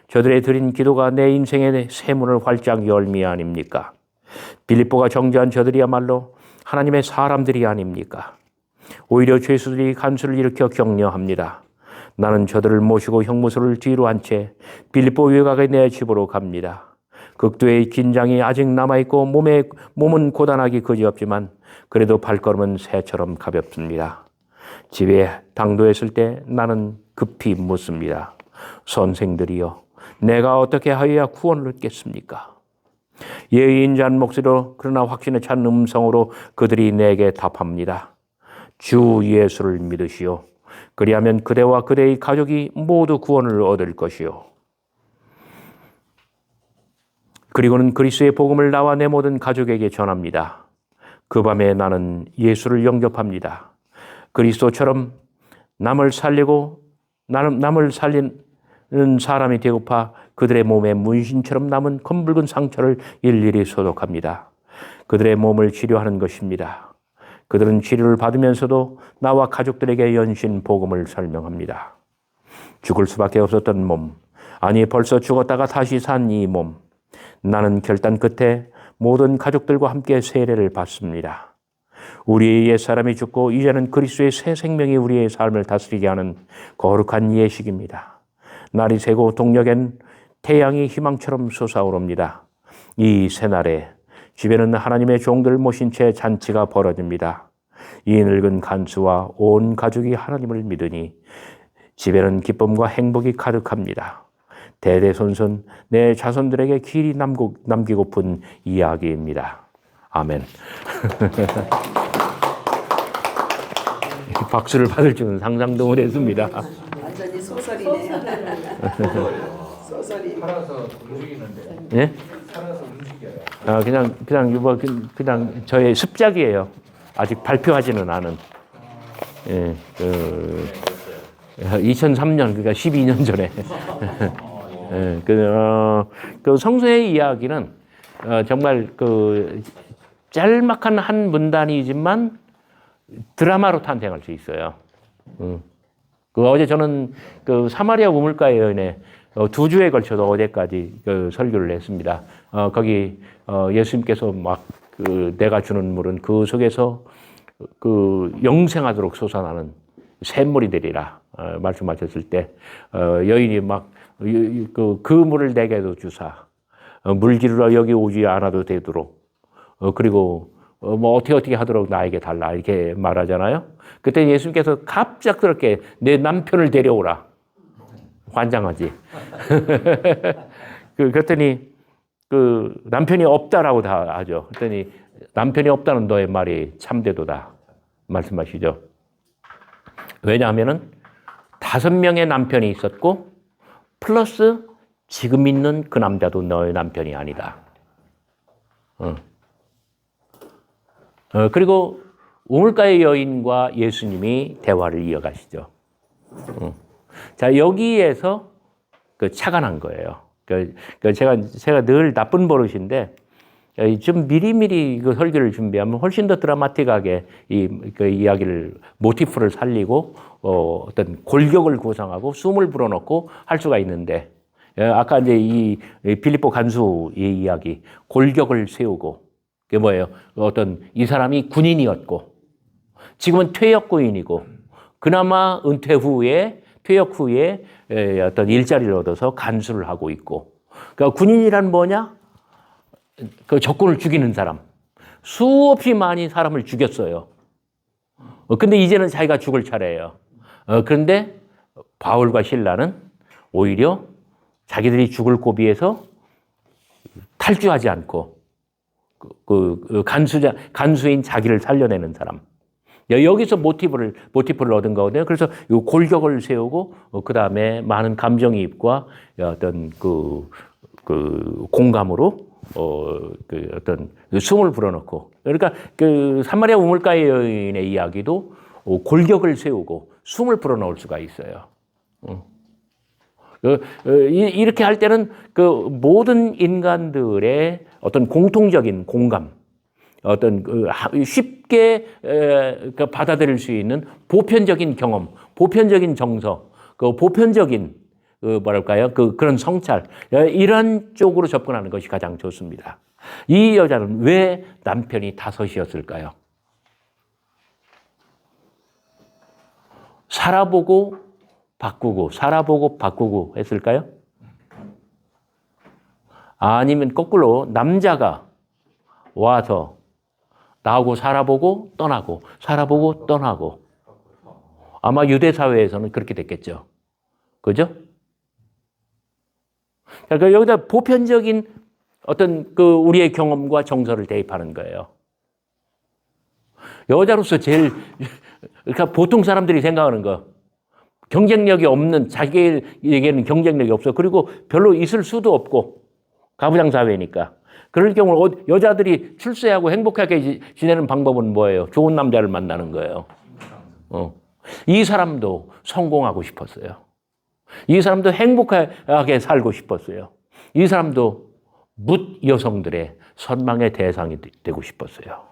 저들의 드린 기도가 내 인생의 세문을 활짝 열미 아닙니까? 빌립보가 정죄한 저들이야말로 하나님의 사람들이 아닙니까? 오히려 죄수들이 간수를 일으켜 격려합니다. 나는 저들을 모시고 형무소를 뒤로 한 채 빌립보 외곽의 내 집으로 갑니다. 극도의 긴장이 아직 남아있고 몸은 고단하기 그지없지만 그래도 발걸음은 새처럼 가볍습니다. 집에 당도했을 때 나는 급히 묻습니다. 선생들이여, 내가 어떻게 하여야 구원을 얻겠습니까? 예의인자한 목소리로 그러나 확신에 찬 음성으로 그들이 내게 답합니다. 주 예수를 믿으시오. 그리하면 그대와 그대의 가족이 모두 구원을 얻을 것이오. 그리고는 그리스도의 복음을 나와 내 모든 가족에게 전합니다. 그 밤에 나는 예수를 영접합니다. 그리스도처럼 남을 살리는 사람이 되고파 그들의 몸에 문신처럼 남은 검붉은 상처를 일일이 소독합니다. 그들의 몸을 치료하는 것입니다. 그들은 치료를 받으면서도 나와 가족들에게 연신 복음을 설명합니다. 죽을 수밖에 없었던 몸, 아니 벌써 죽었다가 다시 산 이 몸, 나는 결단 끝에 모든 가족들과 함께 세례를 받습니다. 우리의 옛사람이 죽고 이제는 그리스도의 새 생명이 우리의 삶을 다스리게 하는 거룩한 예식입니다. 날이 새고 동력엔 태양이 희망처럼 솟아오릅니다. 이 새날에 집에는 하나님의 종들 모신 채 잔치가 벌어집니다. 이 늙은 간수와 온 가족이 하나님을 믿으니 집에는 기쁨과 행복이 가득합니다. 대대손손 내 자손들에게 길이 남기고픈 이야기입니다. 아멘. 박수를 받을 줄은 상상도 못했습니다. 완전히 소설이네요. 소설이. 살아서 움직이는데. 예? 살아서 움직여요. 그냥 저의 습작이에요. 아직 발표하지는 않은. 예, 2003년, 그러니까 12년 전에. 예, 그 성서의 이야기는 정말 그 짤막한 한 문단이지만 드라마로 탄생할 수 있어요. 그 어제 저는 그 사마리아 우물가의 여인에 2주에 걸쳐서 어제까지 그 설교를 했습니다. 거기 예수님께서 막 그 내가 주는 물은 그 속에서 그 영생하도록 솟아나는 샘물이 되리라 말씀하셨을 때 여인이 막 그 물을 내게도 주사 물기르러 여기 오지 않아도 되도록 그리고 뭐 어떻게 하도록 나에게 달라 이렇게 말하잖아요. 그때 예수님께서 갑작스럽게 내 남편을 데려오라. 환장하지. 그랬더니 그 남편이 없다라고 다 하죠. 그랬더니 남편이 없다는 너의 말이 참되도다 말씀하시죠. 왜냐하면은 5명의 남편이 있었고 플러스 지금 있는 그 남자도 너의 남편이 아니다. 그리고 우물가의 여인과 예수님이 대화를 이어가시죠. 자, 여기에서 그 차가 난 거예요. 제가 늘 나쁜 버릇인데, 좀 미리미리 그 설교를 준비하면 훨씬 더 드라마틱하게 그 이야기를, 모티프를 살리고, 어떤 골격을 구성하고 숨을 불어넣고 할 수가 있는데, 아까 이제 이 빌립보 간수의 이야기, 골격을 세우고, 그게 뭐예요? 어떤 이 사람이 군인이었고, 지금은 퇴역군인이고, 그나마 퇴역 후에 어떤 일자리를 얻어서 간수를 하고 있고, 그러니까 군인이란 뭐냐? 그 적군을 죽이는 사람. 수없이 많이 사람을 죽였어요. 근데 이제는 자기가 죽을 차례예요. 그런데 바울과 실라는 오히려 자기들이 죽을 고비에서 탈주하지 않고 간수인 자기를 살려내는 사람. 여기서 모티프를 얻은 거거든요. 그래서 이 골격을 세우고 그 다음에 많은 감정이입과 어떤 그 공감으로 어떤 숨을 불어넣고, 그러니까 그 사마리아 우물가의 여인의 이야기도 골격을 세우고 숨을 불어넣을 수가 있어요. 이렇게 할 때는 그 모든 인간들의 어떤 공통적인 공감, 어떤 쉽게 받아들일 수 있는 보편적인 경험, 보편적인 정서, 그 보편적인 뭐랄까요? 그런 성찰, 이런 쪽으로 접근하는 것이 가장 좋습니다. 이 여자는 왜 남편이 5이었을까요? 살아보고 바꾸고 했을까요? 아니면 거꾸로 남자가 와서 나하고 살아보고 떠나고 아마 유대 사회에서는 그렇게 됐겠죠. 그죠? 그러니까 여기다 보편적인 어떤 그 우리의 경험과 정서를 대입하는 거예요. 여자로서 제일, 그러니까 보통 사람들이 생각하는 거, 경쟁력이 없는, 자기에게는 경쟁력이 없어. 그리고 별로 있을 수도 없고, 가부장 사회니까. 그럴 경우 여자들이 출세하고 행복하게 지내는 방법은 뭐예요? 좋은 남자를 만나는 거예요. 이 사람도 성공하고 싶었어요. 이 사람도 행복하게 살고 싶었어요. 이 사람도 묻 여성들의 선망의 대상이 되고 싶었어요.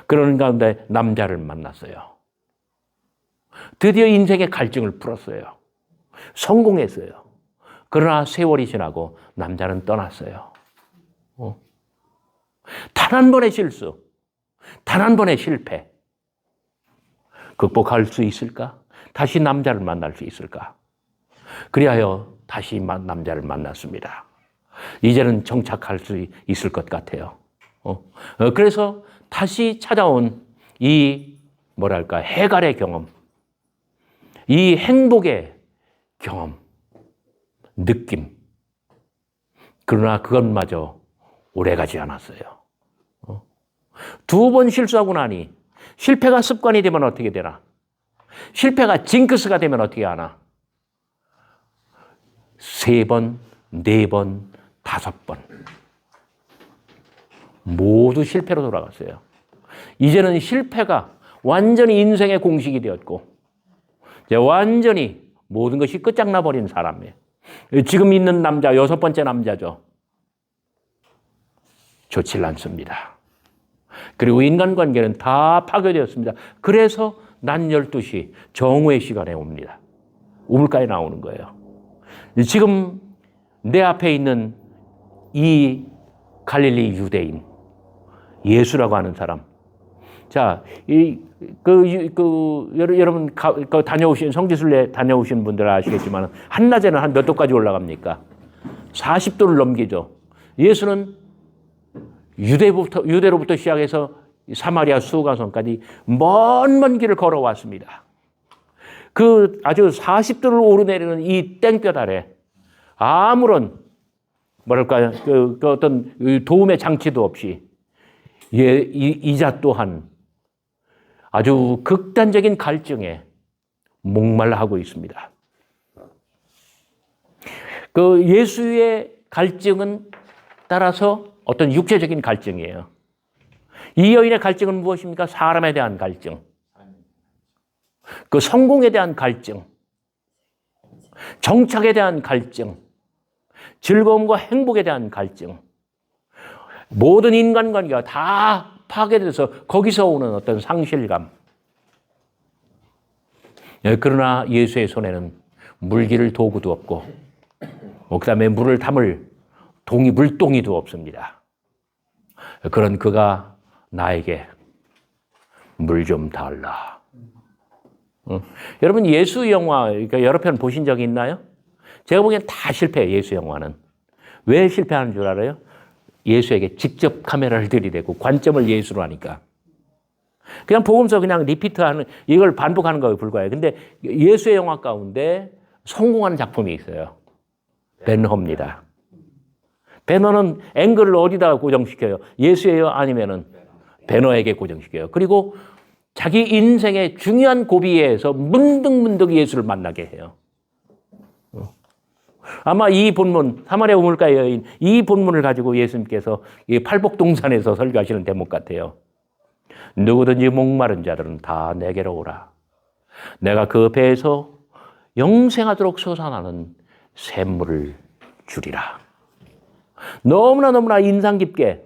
그런 가운데 남자를 만났어요. 드디어 인생의 갈증을 풀었어요. 성공했어요. 그러나 세월이 지나고 남자는 떠났어요. 단 한 번의 실수, 단 한 번의 실패. 극복할 수 있을까? 다시 남자를 만날 수 있을까? 그리하여 다시 남자를 만났습니다. 이제는 정착할 수 있을 것 같아요. 그래서 다시 찾아온 이 뭐랄까 해갈의 경험, 이 행복의 경험, 느낌. 그러나 그것마저 오래가지 않았어요. 2번 실수하고 나니 실패가 습관이 되면 어떻게 되나? 실패가 징크스가 되면 어떻게 하나? 3번, 4번, 5번 모두 실패로 돌아갔어요. 이제는 실패가 완전히 인생의 공식이 되었고 이제 완전히 모든 것이 끝장나 버린 사람이에요. 지금 있는 남자 6번째 남자죠. 좋지 않습니다. 그리고 인간관계는 다 파괴되었습니다. 그래서 낮 12시 정오의 시간에 옵니다. 우물가에 나오는 거예요. 지금 내 앞에 있는 이 갈릴리 유대인 예수라고 하는 사람. 자, 여러분 다녀오신 성지순례 다녀오신 분들 아시겠지만 한낮에는 한 몇 도까지 올라갑니까? 40도를 넘기죠. 예수는 유대로부터 시작해서 사마리아 수가성까지 먼 길을 걸어왔습니다. 그 아주 40도를 오르내리는 이 땡볕 아래 아무런 뭐랄까 그 어떤 도움의 장치도 없이 이자 또한 아주 극단적인 갈증에 목말라하고 있습니다. 그 예수의 갈증은 따라서 어떤 육체적인 갈증이에요. 이 여인의 갈증은 무엇입니까? 사람에 대한 갈증, 그 성공에 대한 갈증, 정착에 대한 갈증, 즐거움과 행복에 대한 갈증, 모든 인간관계가 다 파괴돼서 거기서 오는 어떤 상실감. 그러나 예수의 손에는 물기를 도구도 없고 그다음에 물을 담을 물동이도 없습니다. 그런 그가 나에게 물 좀 달라. 여러분 예수 영화 그러니까 여러 편 보신 적이 있나요? 제가 보기엔 다 실패해요. 예수 영화는. 왜 실패하는 줄 알아요? 예수에게 직접 카메라를 들이대고 관점을 예수로 하니까. 그냥 보면서 그냥 리피트하는 이걸 반복하는 거에 불과해요. 근데 예수의 영화 가운데 성공하는 작품이 있어요. 벤허입니다. 벤허는 앵글을 어디다 고정시켜요? 예수예요? 아니면은 벤허에게 고정시켜요. 그리고 자기 인생의 중요한 고비에서 문득문득 예수를 만나게 해요. 아마 이 본문, 사마리아 우물가의 여인, 이 본문을 가지고 예수님께서 이 팔복동산에서 설교하시는 대목 같아요. 누구든지 목마른 자들은 다 내게로 오라. 내가 그 배에서 영생하도록 솟아나는 샘물을 주리라. 너무나 인상 깊게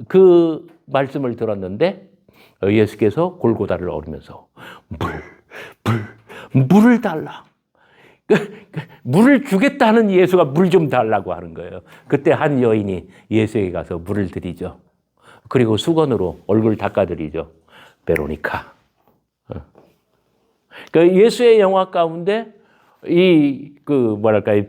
그 말씀을 들었는데 예수께서 골고다를 오르면서 물을 달라. 물을 주겠다는 예수가 물 좀 달라고 하는 거예요. 그때 한 여인이 예수에게 가서 물을 드리죠. 그리고 수건으로 얼굴 닦아드리죠. 베로니카. 그 예수의 영화 가운데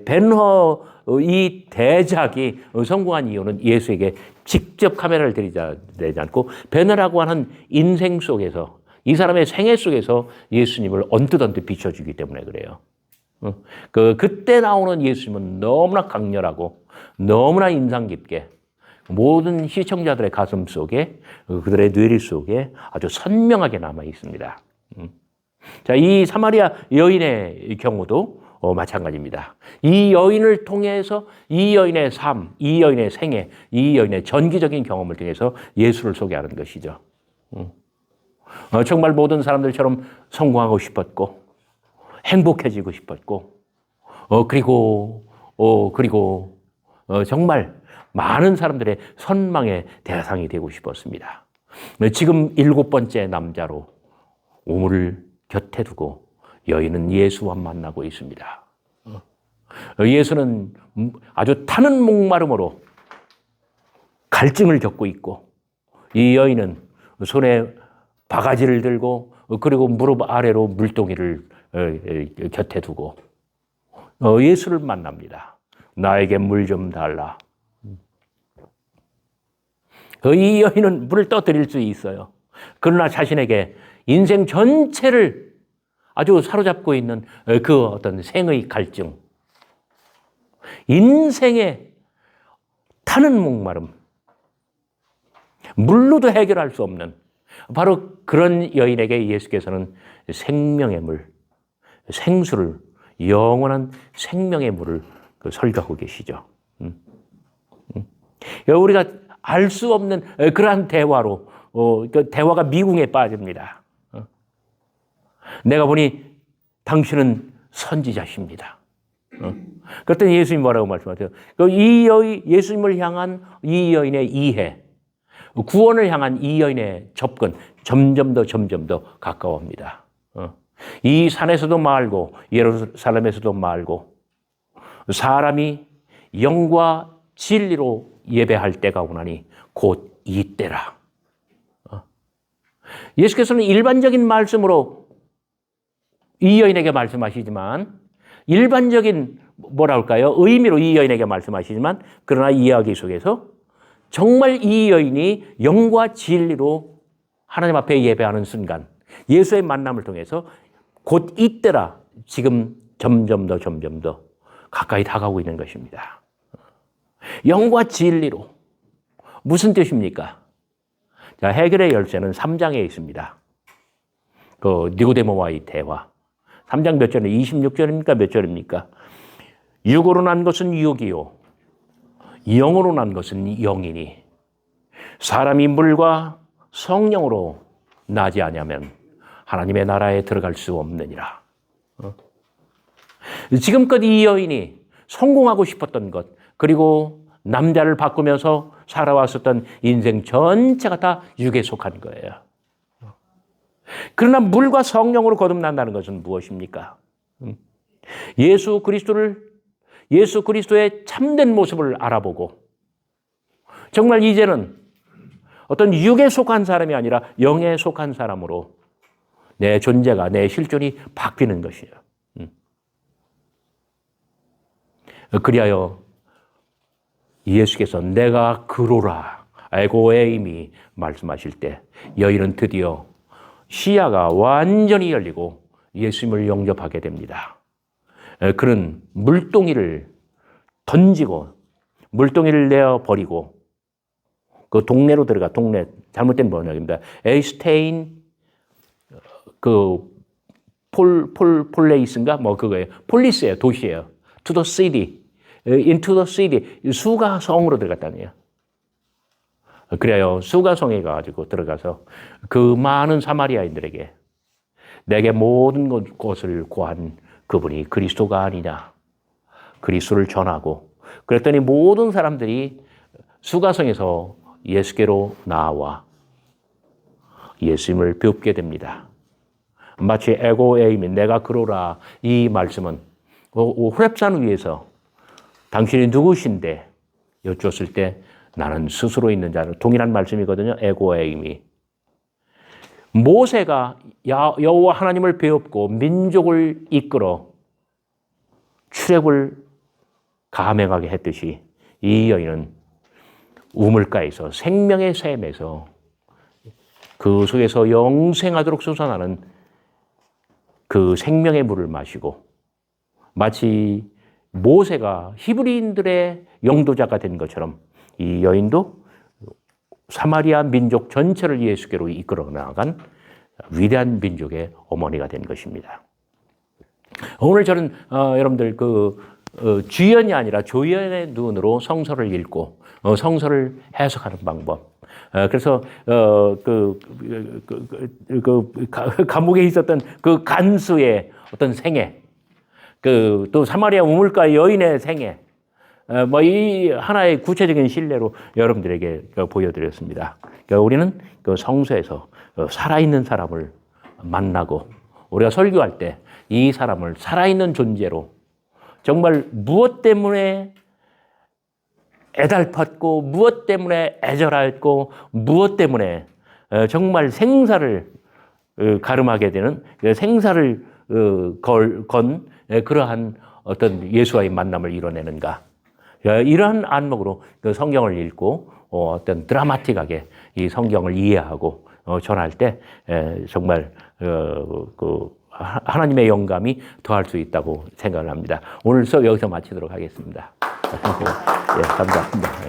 벤허 이 대작이 성공한 이유는 예수에게 직접 카메라를 들이지 않고 벤허라고 하는 인생 속에서 이 사람의 생애 속에서 예수님을 언뜻 비춰주기 때문에 그래요. 그때 나오는 예수님은 너무나 강렬하고 너무나 인상 깊게 모든 시청자들의 가슴 속에 그들의 뇌리 속에 아주 선명하게 남아 있습니다. 자, 이 사마리아 여인의 경우도 마찬가지입니다. 이 여인을 통해서 이 여인의 삶, 이 여인의 생애, 이 여인의 전기적인 경험을 통해서 예수를 소개하는 것이죠. 정말 모든 사람들처럼 성공하고 싶었고 행복해지고 싶었고 그리고 정말 많은 사람들의 선망의 대상이 되고 싶었습니다. 지금 7번째 남자로 우물을 곁에 두고 여인은 예수와 만나고 있습니다. 예수는 아주 타는 목마름으로 갈증을 겪고 있고 이 여인은 손에 바가지를 들고 그리고 무릎 아래로 물동이를 곁에 두고 예수를 만납니다. 나에게 물 좀 달라. 이 여인은 물을 떠드릴 수 있어요. 그러나 자신에게 인생 전체를 아주 사로잡고 있는 그 어떤 생의 갈증, 인생의 타는 목마름, 물로도 해결할 수 없는 바로 그런 여인에게 예수께서는 생명의 물, 생수를, 영원한 생명의 물을 설교하고 계시죠. 우리가 알 수 없는 그러한 대화로 그 대화가 미궁에 빠집니다. 내가 보니 당신은 선지자십니다. 그랬더니 예수님이 뭐라고 말씀하세요? 예수님을 향한 이 여인의 이해, 구원을 향한 이 여인의 접근 점점 더 가까워옵니다. 이 산에서도 말고 예루살렘에서도 말고 사람이 영과 진리로 예배할 때가 오나니 곧 이때라. 예수께서는 일반적인 말씀으로 이 여인에게 말씀하시지만 일반적인 의미로 이 여인에게 말씀하시지만 그러나 이야기 속에서 정말 이 여인이 영과 진리로 하나님 앞에 예배하는 순간 예수의 만남을 통해서 곧 이때라 지금 점점 더 가까이 다가오고 있는 것입니다. 영과 진리로 무슨 뜻입니까? 자, 해결의 열쇠는 3장에 있습니다. 그 니고데모와의 대화. 3장 몇 절에 26절입니까? 몇 절입니까? 육으로 난 것은 육이요 영으로 난 것은 영이니 사람이 물과 성령으로 나지 아니하면 하나님의 나라에 들어갈 수 없느니라. 지금껏 이 여인이 성공하고 싶었던 것, 그리고 남자를 바꾸면서 살아왔었던 인생 전체가 다 육에 속한 거예요. 그러나 물과 성령으로 거듭난다는 것은 무엇입니까? 예수 그리스도의 참된 모습을 알아보고 정말 이제는 어떤 육에 속한 사람이 아니라 영에 속한 사람으로 내 존재가, 내 실존이 바뀌는 것이에요. 그리하여 예수께서 내가 그로라 에고에임이 말씀하실 때 여인은 드디어 시야가 완전히 열리고 예수님을 영접하게 됩니다. 그는 물동이를 던지고 물동이를 내어버리고 그 동네로 들어가, 동네 잘못된 번역입니다. 에이스테인 폴레이스인가 뭐 그거예요. 폴리스예요, 도시예요. To the city, into the city, 수가성으로 들어갔다는 거예요. 그래요. 수가성에 가지고 들어가서 그 많은 사마리아인들에게 내게 모든 것을 구한 그분이 그리스도가 아니냐, 그리스도를 전하고, 그랬더니 모든 사람들이 수가성에서 예수께로 나와 예수님을 뵙게 됩니다. 마치 에고에임이 내가 그로라 이 말씀은 호렙산 위에서 당신이 누구신데 여쭈었을 때 나는 스스로 있는 자는 동일한 말씀이거든요. 에고에임이. 모세가 여호와 하나님을 배웠고 민족을 이끌어 출애굽을 감행하게 했듯이 이 여인은 우물가에서 생명의 샘에서 그 속에서 영생하도록 솟아나는 그 생명의 물을 마시고 마치 모세가 히브리인들의 영도자가 된 것처럼 이 여인도 사마리아 민족 전체를 예수께로 이끌어 나간 위대한 민족의 어머니가 된 것입니다. 오늘 저는 여러분들 주연이 아니라 조연의 눈으로 성서를 읽고 성서를 해석하는 방법. 그래서 감옥에 있었던 그 간수의 어떤 생애, 또 사마리아 우물가 여인의 생애, 뭐 이 하나의 구체적인 신뢰로 여러분들에게 보여드렸습니다. 그러니까 우리는 그 성서에서 살아있는 사람을 만나고 우리가 설교할 때 이 사람을 살아있는 존재로 정말 무엇 때문에 애달팠고 무엇 때문에 애절했고 무엇 때문에 정말 생사를 가름하게 되는 생사를 건 그러한 어떤 예수와의 만남을 이뤄내는가, 이러한 안목으로 성경을 읽고 어떤 드라마틱하게 이 성경을 이해하고 전할 때 정말 하나님의 영감이 더할 수 있다고 생각을 합니다. 오늘 수업 여기서 마치도록 하겠습니다. 예, 감사합니다.